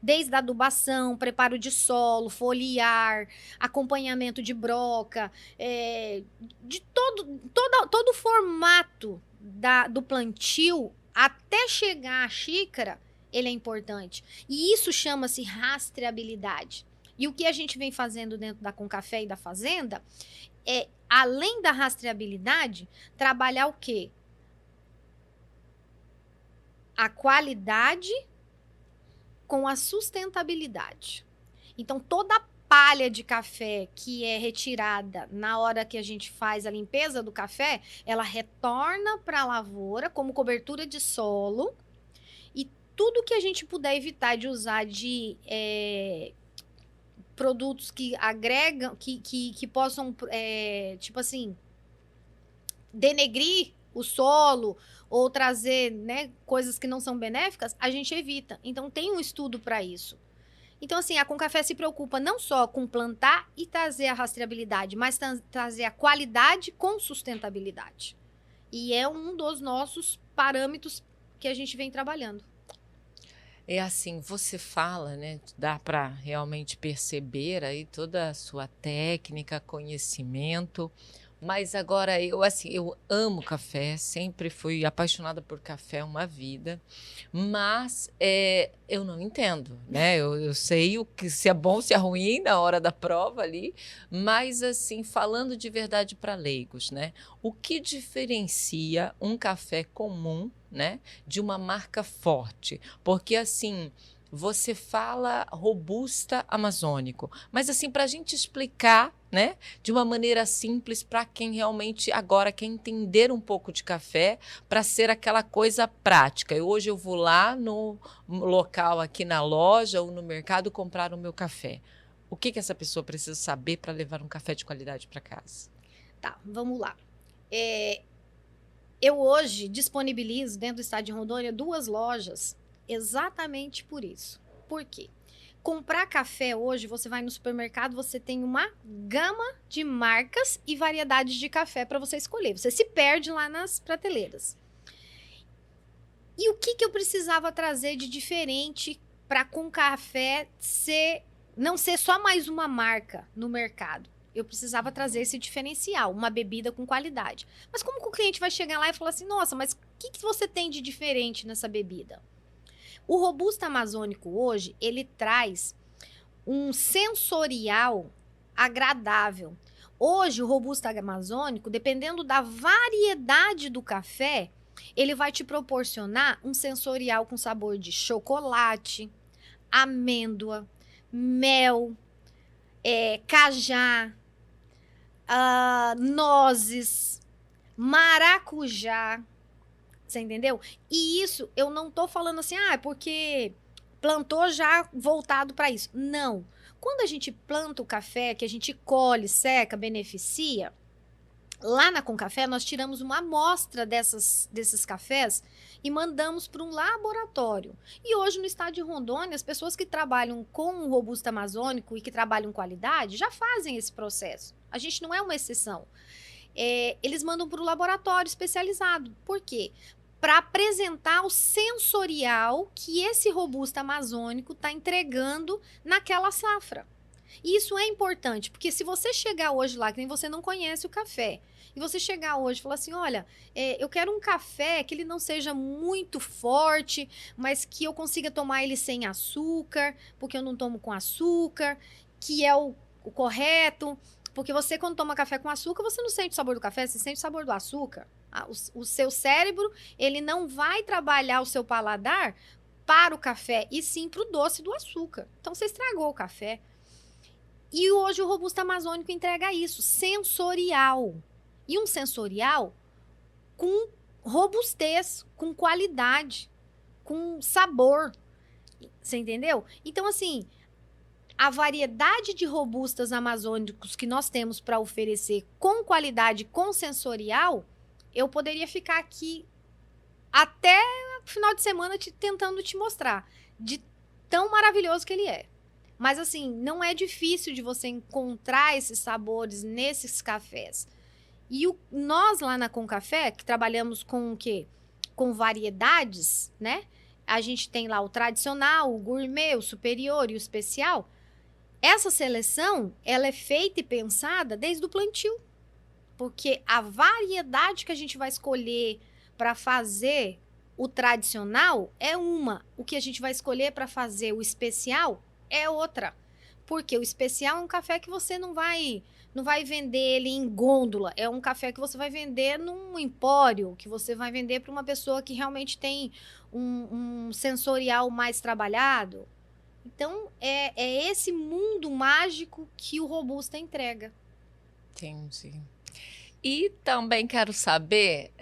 desde a adubação, preparo de solo, foliar, acompanhamento de broca, de todo o formato do plantio até chegar à xícara, ele é importante. E isso chama-se rastreabilidade. E o que a gente vem fazendo dentro da Concafé e da Fazenda é, além da rastreabilidade, trabalhar o quê? A qualidade com a sustentabilidade. Então, toda a palha de café que é retirada na hora que a gente faz a limpeza do café, ela retorna para a lavoura como cobertura de solo, e tudo que a gente puder evitar de usar de produtos que agregam, que possam, tipo assim, denegrir o solo ou trazer, né, coisas que não são benéficas, a gente evita. Então, tem um estudo para isso. Então, assim, a Concafé se preocupa não só com plantar e trazer a rastreabilidade, mas trazer a qualidade com sustentabilidade. E é um dos nossos parâmetros que a gente vem trabalhando. É assim, você fala, né? Dá para realmente perceber aí toda a sua técnica, conhecimento. Mas agora eu amo café, sempre fui apaixonada por café uma vida, mas eu não entendo, né? Eu sei o que se é bom, se é ruim na hora da prova ali, mas assim, falando de verdade para leigos, né? O que diferencia um café comum, né, de uma marca forte? Porque assim, você fala robusta amazônico, mas assim, para a gente explicar, né, de uma maneira simples para quem realmente agora quer entender um pouco de café, para ser aquela coisa prática. Hoje eu vou lá no local aqui na loja ou no mercado comprar o meu café. O que essa pessoa precisa saber para levar um café de qualidade para casa? Tá, vamos lá. Eu hoje disponibilizo dentro do estado de Rondônia 2 lojas exatamente por isso. Por quê? Comprar café hoje, você vai no supermercado, você tem uma gama de marcas e variedades de café para você escolher. Você se perde lá nas prateleiras. E o que eu precisava trazer de diferente para Concafé não ser só mais uma marca no mercado? Eu precisava trazer esse diferencial, uma bebida com qualidade. Mas como que o cliente vai chegar lá e falar assim, nossa, mas o que você tem de diferente nessa bebida? O Robusta Amazônico hoje, ele traz um sensorial agradável. Hoje, o Robusta Amazônico, dependendo da variedade do café, ele vai te proporcionar um sensorial com sabor de chocolate, amêndoa, mel, cajá, nozes, maracujá. Você entendeu? E isso eu não tô falando assim, porque plantou já voltado para isso. Não. Quando a gente planta o café, que a gente colhe, seca, beneficia, lá na Concafé nós tiramos uma amostra desses cafés e mandamos para um laboratório. E hoje no estado de Rondônia, as pessoas que trabalham com o Robusta Amazônico e que trabalham qualidade já fazem esse processo. A gente não é uma exceção. Eles mandam para o laboratório especializado. Por quê? Para apresentar o sensorial que esse Robusta Amazônico está entregando naquela safra. E isso é importante, porque se você chegar hoje lá, que nem você não conhece o café, e você chegar hoje e falar assim, olha, eu quero um café que ele não seja muito forte, mas que eu consiga tomar ele sem açúcar, porque eu não tomo com açúcar, que é o correto, porque você quando toma café com açúcar, você não sente o sabor do café, você sente o sabor do açúcar. O seu cérebro, ele não vai trabalhar o seu paladar para o café, e sim para o doce do açúcar. Então, você estragou o café. E hoje o Robusta Amazônico entrega isso, sensorial. E um sensorial com robustez, com qualidade, com sabor. Você entendeu? Então, assim, a variedade de robustas amazônicos que nós temos para oferecer com qualidade, com sensorial, eu poderia ficar aqui até o final de semana tentando te mostrar de tão maravilhoso que ele é. Mas assim, não é difícil de você encontrar esses sabores nesses cafés. E nós lá na Concafé, que trabalhamos com o quê? Com variedades, né? A gente tem lá o tradicional, o gourmet, o superior e o especial. Essa seleção, ela é feita e pensada desde o plantio. Porque a variedade que a gente vai escolher para fazer o tradicional é uma. O que a gente vai escolher para fazer o especial é outra. Porque o especial é um café que você não vai vender ele em gôndola. É um café que você vai vender num empório, que você vai vender para uma pessoa que realmente tem um sensorial mais trabalhado. Então, é esse mundo mágico que o Robusta entrega. Entendi. E também quero saber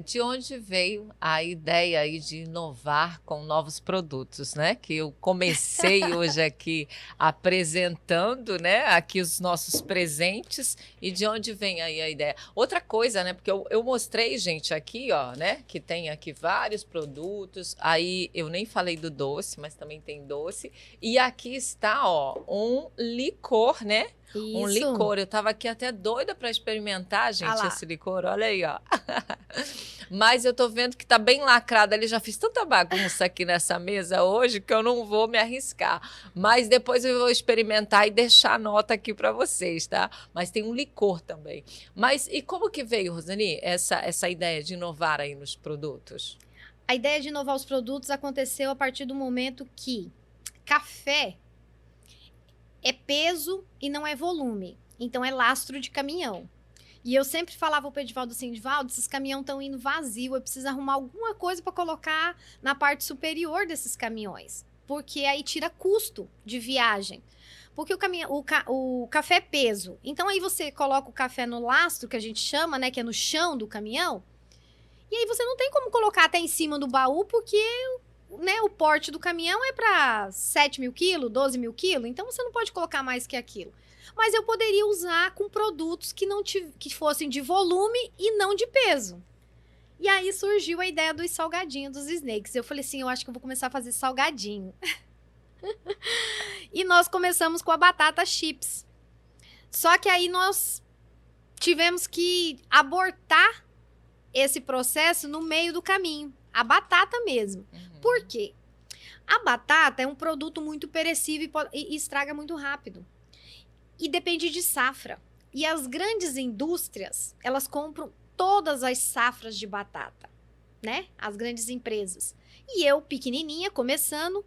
de onde veio a ideia aí de inovar com novos produtos, né? Que eu comecei hoje aqui apresentando, né? Aqui os nossos presentes e de onde vem aí a ideia. Outra coisa, né? Porque eu mostrei, gente, aqui, ó, né? Que tem aqui vários produtos. Aí eu nem falei do doce, mas também tem doce. E aqui está, ó, um licor, né? Isso. Um licor. Eu tava aqui até doida para experimentar, gente, esse licor. Olha aí, ó. Mas eu tô vendo que tá bem lacrado ali. Já fiz tanta bagunça aqui nessa mesa hoje que eu não vou me arriscar. Mas depois eu vou experimentar e deixar a nota aqui para vocês, tá? Mas tem um licor também. Mas e como que veio, Rosani, essa ideia de inovar aí nos produtos? A ideia de inovar os produtos aconteceu a partir do momento que café é peso e não é volume. Então, é lastro de caminhão. E eu sempre falava pro Edivaldo assim, Edivaldo, esses caminhões estão indo vazio, eu preciso arrumar alguma coisa para colocar na parte superior desses caminhões. Porque aí tira custo de viagem. Porque o café é peso. Então, aí você coloca o café no lastro, que a gente chama, né, que é no chão do caminhão. E aí você não tem como colocar até em cima do baú, porque... né, o porte do caminhão é para 7 mil quilos, 12 mil quilos, então você não pode colocar mais que aquilo. Mas eu poderia usar com produtos que fossem de volume e não de peso. E aí surgiu a ideia dos salgadinhos, dos snakes. Eu falei assim, eu acho que eu vou começar a fazer salgadinho. E nós começamos com a batata chips. Só que aí nós tivemos que abortar esse processo no meio do caminho. A batata mesmo. Por quê? A batata é um produto muito perecível e estraga muito rápido. E depende de safra. E as grandes indústrias, elas compram todas as safras de batata, né? As grandes empresas. E eu, pequenininha, começando,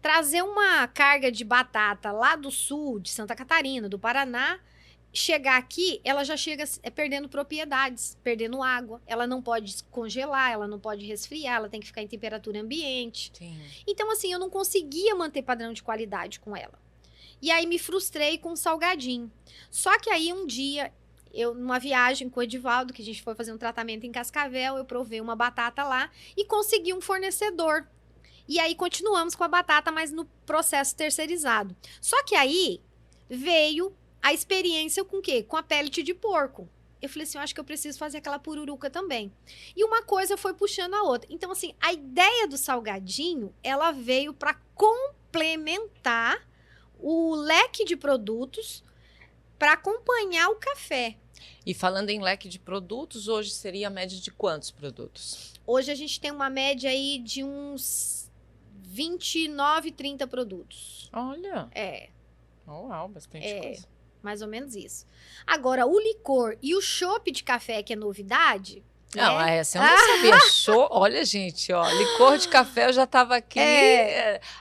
trazer uma carga de batata lá do sul, de Santa Catarina, do Paraná, chegar aqui, ela já chega perdendo propriedades, perdendo água. Ela não pode congelar, ela não pode resfriar, ela tem que ficar em temperatura ambiente. Sim. Então, assim, eu não conseguia manter padrão de qualidade com ela. E aí me frustrei com o salgadinho. Só que aí um dia, numa viagem com o Edivaldo, que a gente foi fazer um tratamento em Cascavel, eu provei uma batata lá e consegui um fornecedor. E aí continuamos com a batata, mas no processo terceirizado. Só que aí veio a experiência com o quê? Com a pellet de porco. Eu falei assim, eu acho que eu preciso fazer aquela pururuca também. E uma coisa foi puxando a outra. Então, assim, a ideia do salgadinho, ela veio para complementar o leque de produtos para acompanhar o café. E falando em leque de produtos, hoje seria a média de quantos produtos? Hoje a gente tem uma média aí de uns 29, 30 produtos. Olha. É. Uau, bastante coisa. Mais ou menos isso. Agora, o licor e o chopp de café, que é novidade... Não, né? essa eu não sabia. Olha, gente, ó, licor de café eu já tava aqui.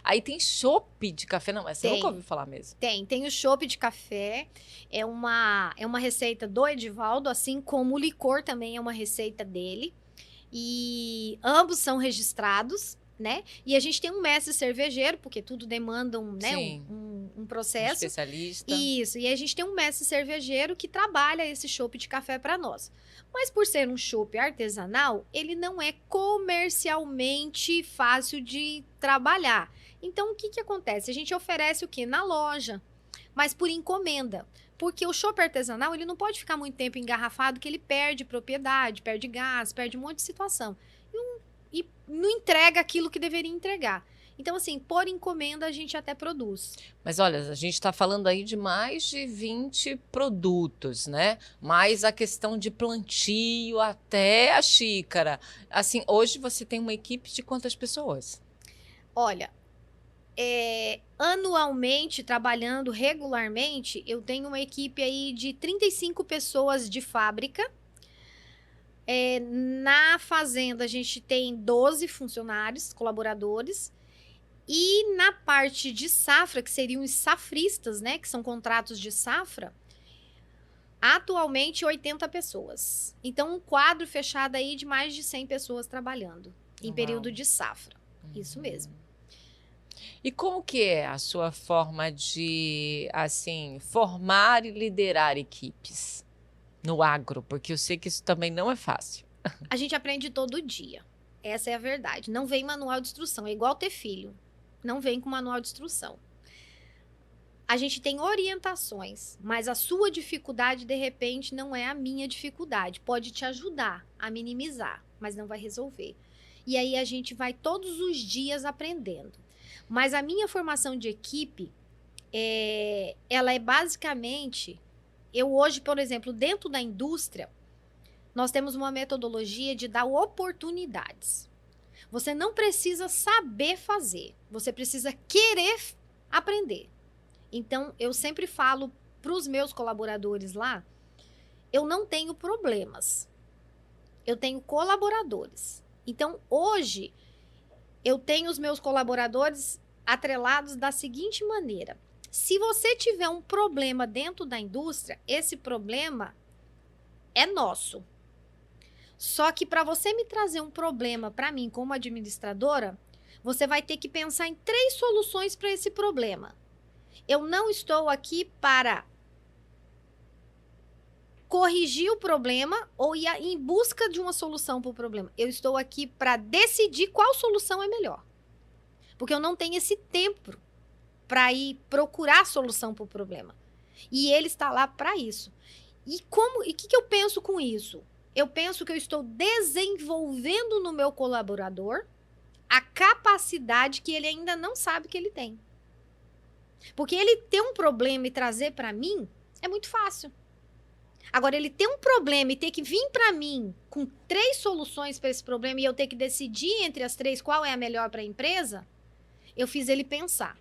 Aí tem chopp de café. Não, essa eu nunca ouvi falar mesmo. Tem o chopp de café. É uma receita do Edivaldo, assim como o licor também é uma receita dele. E ambos são registrados, né? E a gente tem um mestre cervejeiro, porque tudo demanda um processo. Especialista. Isso, e a gente tem um mestre cervejeiro que trabalha esse chopp de café para nós. Mas por ser um chopp artesanal, ele não é comercialmente fácil de trabalhar. Então, o que que acontece? A gente oferece o quê? Na loja, mas por encomenda. Porque o chopp artesanal, ele não pode ficar muito tempo engarrafado, que ele perde propriedade, perde gás, perde um monte de situação. E não entrega aquilo que deveria entregar. Então, assim, por encomenda a gente até produz. Mas olha, a gente está falando aí de mais de 20 produtos, né? Mais a questão de plantio até a xícara. Assim, hoje você tem uma equipe de quantas pessoas? Olha, anualmente, trabalhando regularmente, eu tenho uma equipe aí de 35 pessoas de fábrica. Na fazenda, a gente tem 12 funcionários, colaboradores. E na parte de safra, que seriam os safristas, né? Que são contratos de safra, atualmente 80 pessoas. Então, um quadro fechado aí de mais de 100 pessoas trabalhando em Uau. período de safra. Isso mesmo. E como que é a sua forma de, assim, formar e liderar equipes no agro? Porque eu sei que isso também não é fácil. A gente aprende todo dia. Essa é a verdade. Não vem manual de instrução. É igual ter filho. Não vem com manual de instrução. A gente tem orientações, mas a sua dificuldade, de repente, não é a minha dificuldade. Pode te ajudar a minimizar, mas não vai resolver. E aí a gente vai todos os dias aprendendo. Mas a minha formação de equipe, ela é basicamente... Eu hoje, por exemplo, dentro da indústria, nós temos uma metodologia de dar oportunidades. Você não precisa saber fazer, você precisa querer aprender. Então, eu sempre falo para os meus colaboradores lá, eu não tenho problemas, eu tenho colaboradores. Então, hoje, eu tenho os meus colaboradores atrelados da seguinte maneira. Se você tiver um problema dentro da indústria, esse problema é nosso. Só que para você me trazer um problema para mim como administradora, você vai ter que pensar em 3 soluções para esse problema. Eu não estou aqui para corrigir o problema ou ir em busca de uma solução para o problema. Eu estou aqui para decidir qual solução é melhor. Porque eu não tenho esse tempo para ir procurar a solução para o problema. E ele está lá para isso. E o que eu penso com isso? Eu penso que eu estou desenvolvendo no meu colaborador a capacidade que ele ainda não sabe que ele tem. Porque ele ter um problema e trazer para mim é muito fácil. Agora, ele ter um problema e ter que vir para mim com 3 soluções para esse problema e eu ter que decidir entre as 3 qual é a melhor para a empresa, eu fiz ele pensar.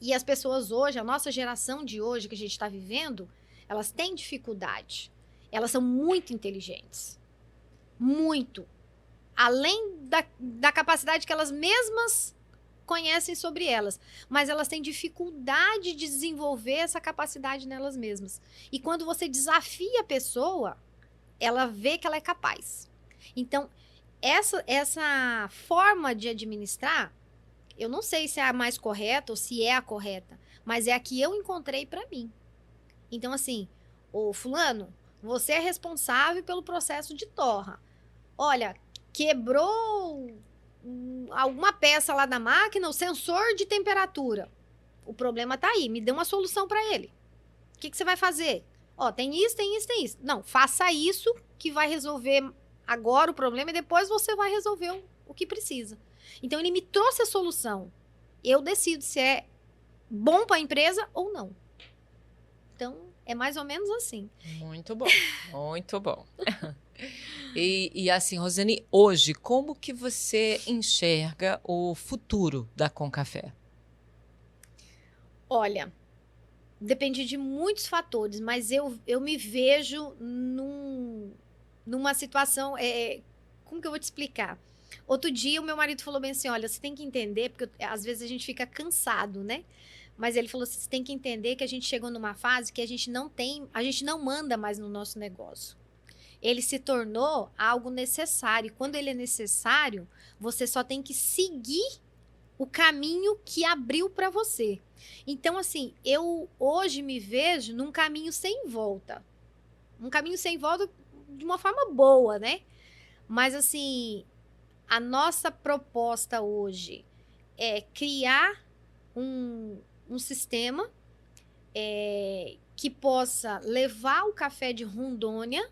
E as pessoas hoje, a nossa geração de hoje que a gente está vivendo, elas têm dificuldade. Elas são muito inteligentes. Muito. Além da capacidade que elas mesmas conhecem sobre elas. Mas elas têm dificuldade de desenvolver essa capacidade nelas mesmas. E quando você desafia a pessoa, ela vê que ela é capaz. Então, essa forma de administrar, eu não sei se é a mais correta ou se é a correta, mas é a que eu encontrei para mim. Então, assim, ô fulano, você é responsável pelo processo de torra. Olha, quebrou alguma peça lá da máquina, o sensor de temperatura. O problema tá aí, me dê uma solução para ele. O que você vai fazer? Ó, tem isso, tem isso, tem isso. Não, faça isso que vai resolver agora o problema e depois você vai resolver o que precisa. Então, ele me trouxe a solução. Eu decido se é bom para a empresa ou não. Então, é mais ou menos assim. Muito bom, muito bom. E assim, Rosane, hoje, como que você enxerga o futuro da Concafé? Olha, depende de muitos fatores, mas eu me vejo numa situação... como que eu vou te explicar? Outro dia, o meu marido falou bem assim, olha, você tem que entender, porque às vezes a gente fica cansado, né? Mas ele falou assim, você tem que entender que a gente chegou numa fase que a gente não manda mais no nosso negócio. Ele se tornou algo necessário. E quando ele é necessário, você só tem que seguir o caminho que abriu para você. Então, assim, eu hoje me vejo num caminho sem volta. Um caminho sem volta de uma forma boa, né? Mas, assim, a nossa proposta hoje é criar um sistema que possa levar o café de Rondônia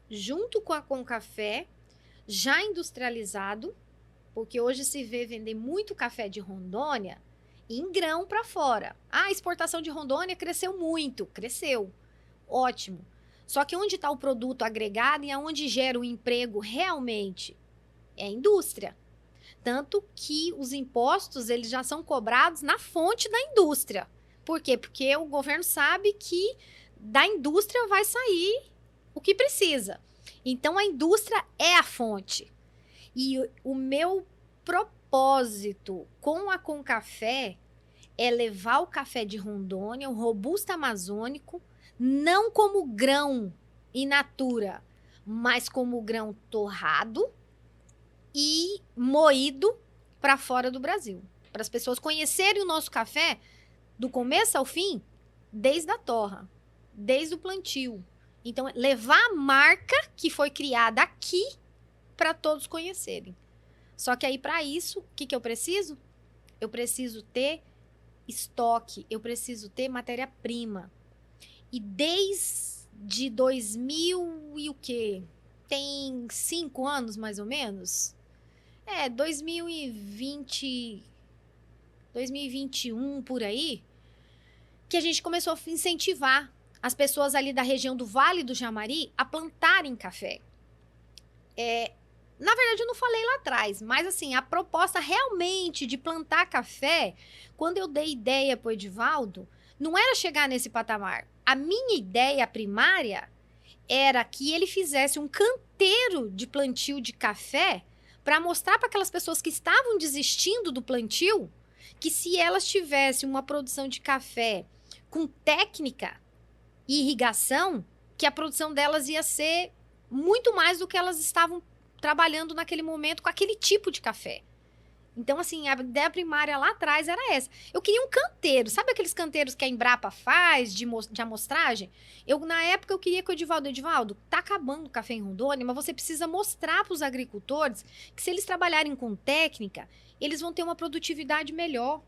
junto com a Concafé, já industrializado, porque hoje se vê vender muito café de Rondônia em grão para fora. A exportação de Rondônia cresceu muito, cresceu, ótimo. Só que onde está o produto agregado e aonde gera o emprego realmente é a indústria. Tanto que os impostos eles já são cobrados na fonte da indústria. Por quê? Porque o governo sabe que da indústria vai sair o que precisa. Então, a indústria é a fonte. E o meu propósito com a Concafé é levar o café de Rondônia, o robusto amazônico, não como grão in natura, mas como grão torrado e moído para fora do Brasil. Para as pessoas conhecerem o nosso café do começo ao fim, desde a torra, desde o plantio. Então, levar a marca que foi criada aqui para todos conhecerem. Só que aí, para isso, o que eu preciso? Eu preciso ter estoque, eu preciso ter matéria-prima. E desde 2000 e o quê? Tem 5 anos, mais ou menos? 2020, 2021, por aí, que a gente começou a incentivar as pessoas ali da região do Vale do Jamari a plantarem café. Na verdade, eu não falei lá atrás, mas assim, a proposta realmente de plantar café, quando eu dei ideia para o Edivaldo, não era chegar nesse patamar. A minha ideia primária era que ele fizesse um canteiro de plantio de café para mostrar para aquelas pessoas que estavam desistindo do plantio que se elas tivessem uma produção de café com técnica e irrigação, que a produção delas ia ser muito mais do que elas estavam trabalhando naquele momento com aquele tipo de café. Então, assim, a ideia primária lá atrás era essa. Eu queria um canteiro. Sabe aqueles canteiros que a Embrapa faz de amostragem? Na época, eu queria que o Edivaldo, tá acabando o café em Rondônia, mas você precisa mostrar para os agricultores que se eles trabalharem com técnica, eles vão ter uma produtividade melhor.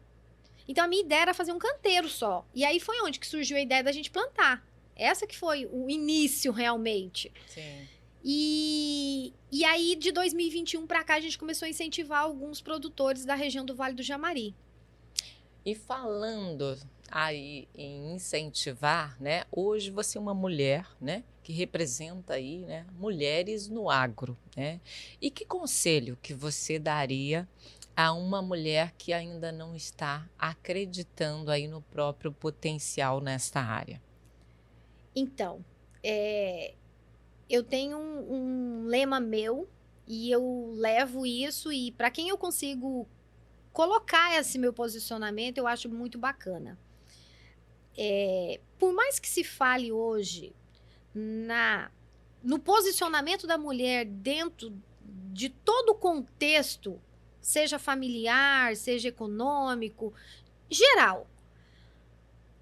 Então, a minha ideia era fazer um canteiro só. E aí foi onde que surgiu a ideia da gente plantar. Essa que foi o início, realmente. Sim. E aí, de 2021 para cá, a gente começou a incentivar alguns produtores da região do Vale do Jamari. E falando aí em incentivar, né? Hoje você é uma mulher, né? Que representa aí, né? Mulheres no agro, né? E que conselho que você daria a uma mulher que ainda não está acreditando aí no próprio potencial nesta área? Então, eu tenho um lema meu e eu levo isso e para quem eu consigo colocar esse meu posicionamento, eu acho muito bacana. Por mais que se fale hoje no posicionamento da mulher dentro de todo o contexto, seja familiar, seja econômico, geral,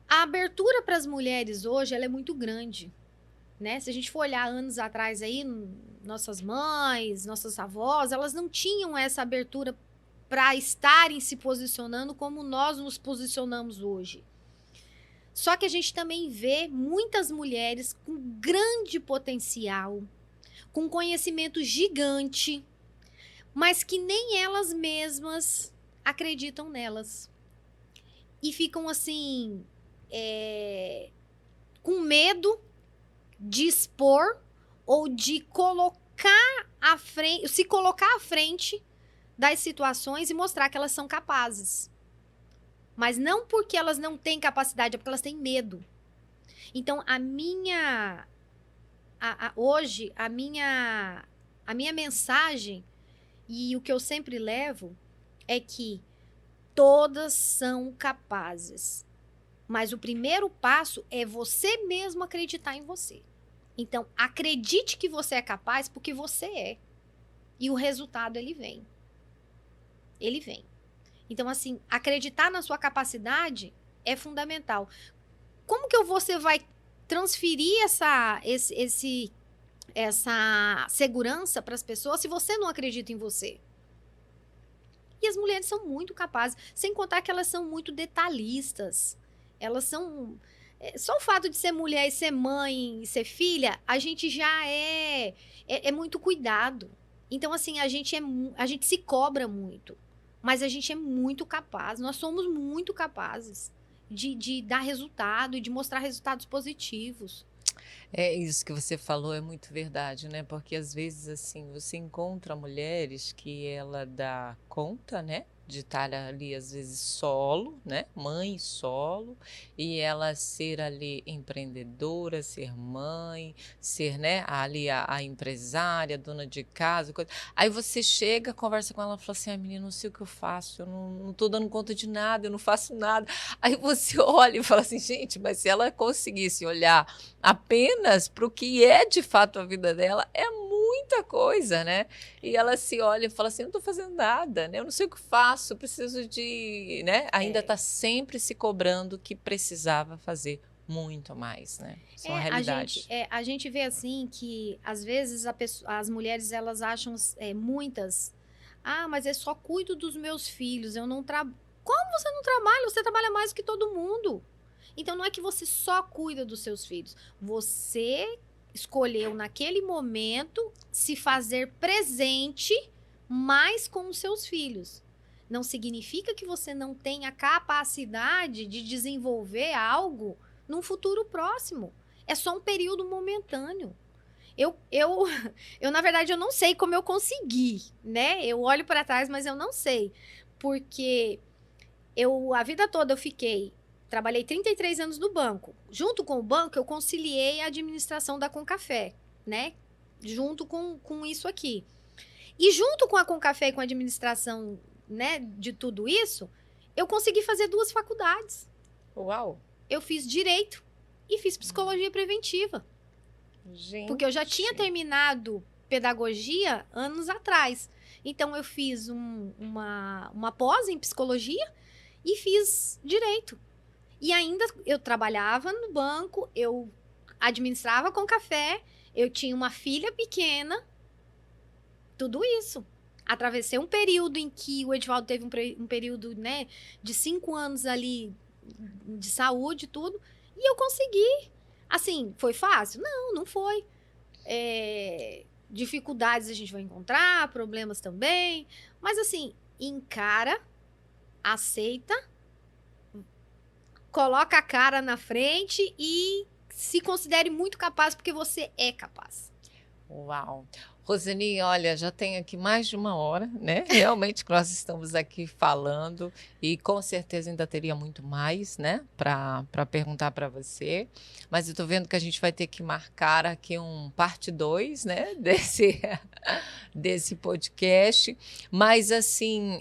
a abertura para as mulheres hoje ela é muito grande. Né? Se a gente for olhar anos atrás aí, nossas mães, nossas avós, elas não tinham essa abertura para estarem se posicionando como nós nos posicionamos hoje. Só que a gente também vê muitas mulheres com grande potencial, com conhecimento gigante, mas que nem elas mesmas acreditam nelas. E ficam assim, com medo de expor ou de se colocar à frente das situações e mostrar que elas são capazes. Mas não porque elas não têm capacidade, é porque elas têm medo. Então, hoje, a minha mensagem e o que eu sempre levo é que todas são capazes. Mas o primeiro passo é você mesmo acreditar em você. Então, acredite que você é capaz porque você é. E o resultado, ele vem. Ele vem. Então, assim, acreditar na sua capacidade é fundamental. Como que você vai transferir essa segurança para as pessoas se você não acredita em você? E as mulheres são muito capazes, sem contar que elas são muito detalhistas. Elas são... Só o fato de ser mulher e ser mãe e ser filha, a gente já é muito cuidado. Então, assim, a gente se cobra muito. Mas a gente é muito capaz. Nós somos muito capazes de dar resultado e de mostrar resultados positivos. É isso que você falou, é muito verdade, né? Porque às vezes assim, você encontra mulheres que ela dá conta, né? De estar ali, às vezes, solo, né? Mãe solo, e ela ser ali empreendedora, ser mãe, ser, né, ali a empresária, dona de casa, coisa. Aí você chega, conversa com ela e fala assim: ai, menina, não sei o que eu faço, eu não tô dando conta de nada, eu não faço nada. Aí você olha e fala assim: gente, mas se ela conseguisse olhar apenas para o que é de fato a vida dela, é muita coisa, né? E ela se olha e fala assim: eu não estou fazendo nada, né? Eu não sei o que faço, eu preciso de, né? Ainda está sempre se cobrando que precisava fazer muito mais, né? Isso é uma realidade. A gente vê assim que às vezes as mulheres elas acham muitas, mas eu só cuido dos meus filhos, eu não trabalho. Como você não trabalha? Você trabalha mais que todo mundo. Então não é que você só cuida dos seus filhos, você escolheu naquele momento se fazer presente mais com os seus filhos. Não significa que você não tenha capacidade de desenvolver algo num futuro próximo. É só um período momentâneo. Na verdade, eu não sei como eu consegui, né? Eu olho para trás, mas eu não sei. Porque a vida toda trabalhei 33 anos no banco. Junto com o banco, eu conciliei a administração da Concafé, né? Junto com isso aqui. E junto com a Concafé e com a administração, né, de tudo isso, eu consegui fazer 2 faculdades. Uau! Eu fiz Direito e fiz Psicologia Preventiva. Gente. Porque eu já tinha terminado Pedagogia anos atrás. Então, eu fiz uma pós em Psicologia e fiz Direito. E ainda eu trabalhava no banco, eu administrava com café, eu tinha uma filha pequena, tudo isso. Atravessei um período em que o Edivaldo teve um período, né, de 5 anos ali de saúde e tudo, e eu consegui. Assim, foi fácil? Não foi. Dificuldades a gente vai encontrar, problemas também, mas assim, encara, aceita, coloca a cara na frente e se considere muito capaz, porque você é capaz. Uau! Roseni, olha, já tem aqui mais de 1 hora, né? Realmente que nós estamos aqui falando e com certeza ainda teria muito mais, né? Para perguntar para você. Mas eu estou vendo que a gente vai ter que marcar aqui um parte 2, né? Desse podcast. Mas, assim,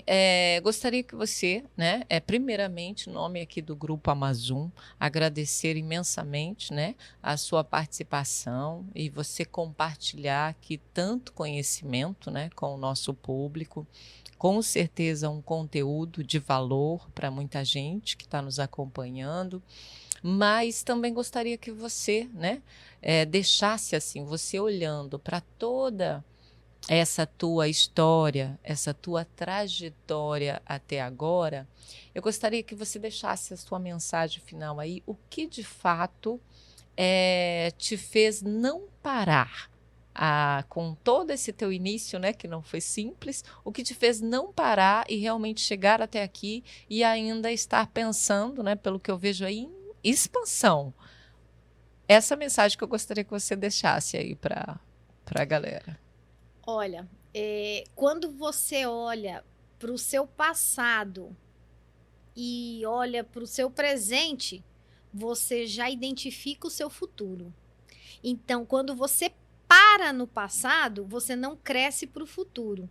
gostaria que você, né? Primeiramente, em nome aqui do Grupo Amazon, agradecer imensamente, né? A sua participação e você compartilhar aqui tanto conhecimento, né, com o nosso público, com certeza um conteúdo de valor para muita gente que está nos acompanhando, mas também gostaria que você, né, deixasse assim, você olhando para toda essa tua história, essa tua trajetória até agora, eu gostaria que você deixasse a sua mensagem final aí, o que de fato te fez não parar com todo esse teu início, né, que não foi simples, o que te fez não parar e realmente chegar até aqui e ainda estar pensando, né, pelo que eu vejo aí, em expansão. Essa mensagem que eu gostaria que você deixasse aí para a galera. Olha, quando você olha para o seu passado e olha para o seu presente, você já identifica o seu futuro. Então, quando você para no passado, você não cresce para o futuro.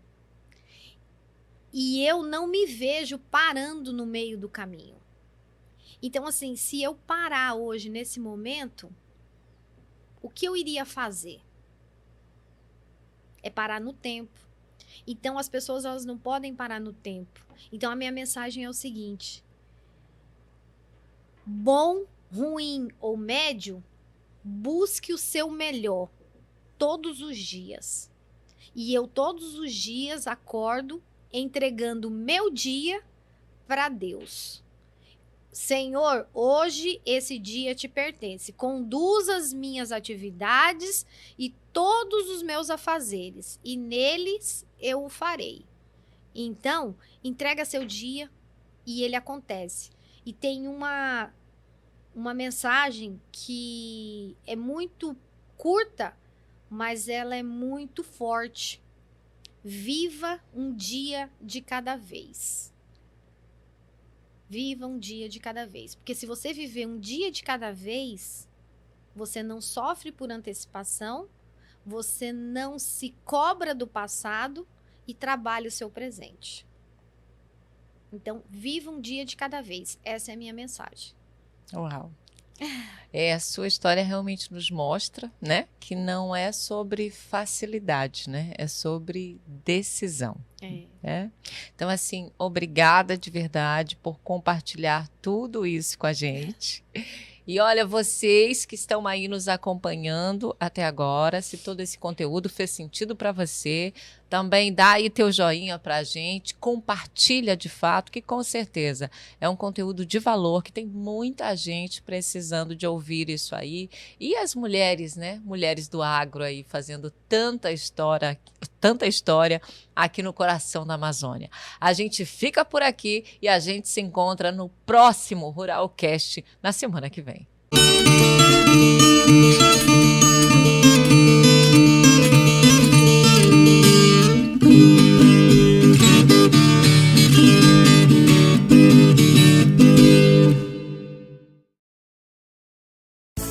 E eu não me vejo parando no meio do caminho. Então, assim, se eu parar hoje, nesse momento, o que eu iria fazer? É parar no tempo. Então, as pessoas elas não podem parar no tempo. Então, a minha mensagem é o seguinte: bom, ruim ou médio, busque o seu melhor todos os dias. E eu todos os dias acordo entregando meu dia para Deus. Senhor, hoje esse dia te pertence. Conduza as minhas atividades e todos os meus afazeres, e neles eu o farei. Então, entrega seu dia e ele acontece. E tem uma mensagem que é muito curta, mas ela é muito forte. Viva um dia de cada vez. Viva um dia de cada vez. Porque se você viver um dia de cada vez, você não sofre por antecipação, você não se cobra do passado e trabalha o seu presente. Então, viva um dia de cada vez. Essa é a minha mensagem. Uau! A sua história realmente nos mostra, né, que não é sobre facilidade, né, é sobre decisão. Então, assim, obrigada de verdade por compartilhar tudo isso com a gente. E olha, vocês que estão aí nos acompanhando até agora, se todo esse conteúdo fez sentido para você, também dá aí teu joinha para a gente, compartilha de fato, que com certeza é um conteúdo de valor, que tem muita gente precisando de ouvir isso aí. E as mulheres, né? Mulheres do agro aí, fazendo tanta história aqui no coração da Amazônia. A gente fica por aqui e a gente se encontra no próximo Ruralcast na semana que vem.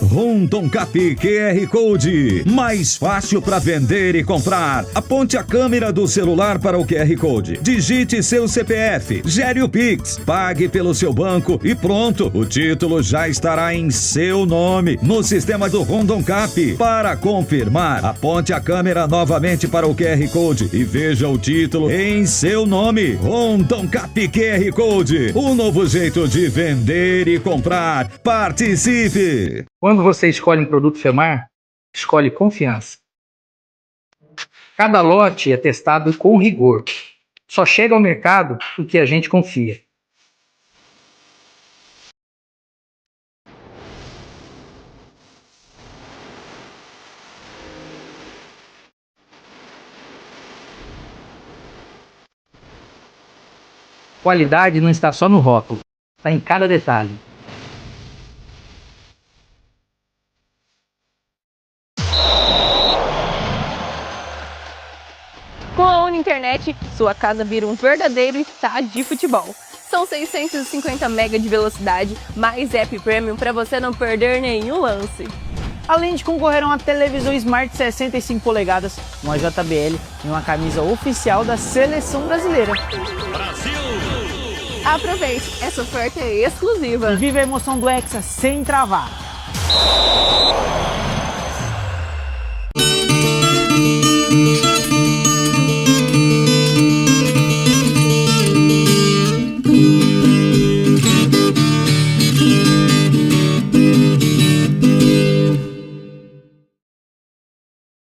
Rondon Cap QR Code. Mais fácil para vender e comprar. Aponte a câmera do celular para o QR Code. Digite seu CPF. Gere o Pix. Pague pelo seu banco e pronto. O título já estará em seu nome no sistema do Rondon Cap. Para confirmar, aponte a câmera novamente para o QR Code e veja o título em seu nome. Rondon Cap QR Code. Um novo jeito de vender e comprar. Participe! Quando você escolhe um produto FEMAR, escolhe confiança. Cada lote é testado com rigor. Só chega ao mercado porque a gente confia. Qualidade não está só no rótulo, está em cada detalhe. Com a Uninternet, sua casa vira um verdadeiro estádio de futebol. São 650 MB de velocidade, mais app premium para você não perder nenhum lance. Além de concorrer a uma televisão Smart 65 polegadas, uma JBL e uma camisa oficial da Seleção Brasileira. Aproveite, essa oferta é exclusiva. E viva a emoção do Hexa sem travar.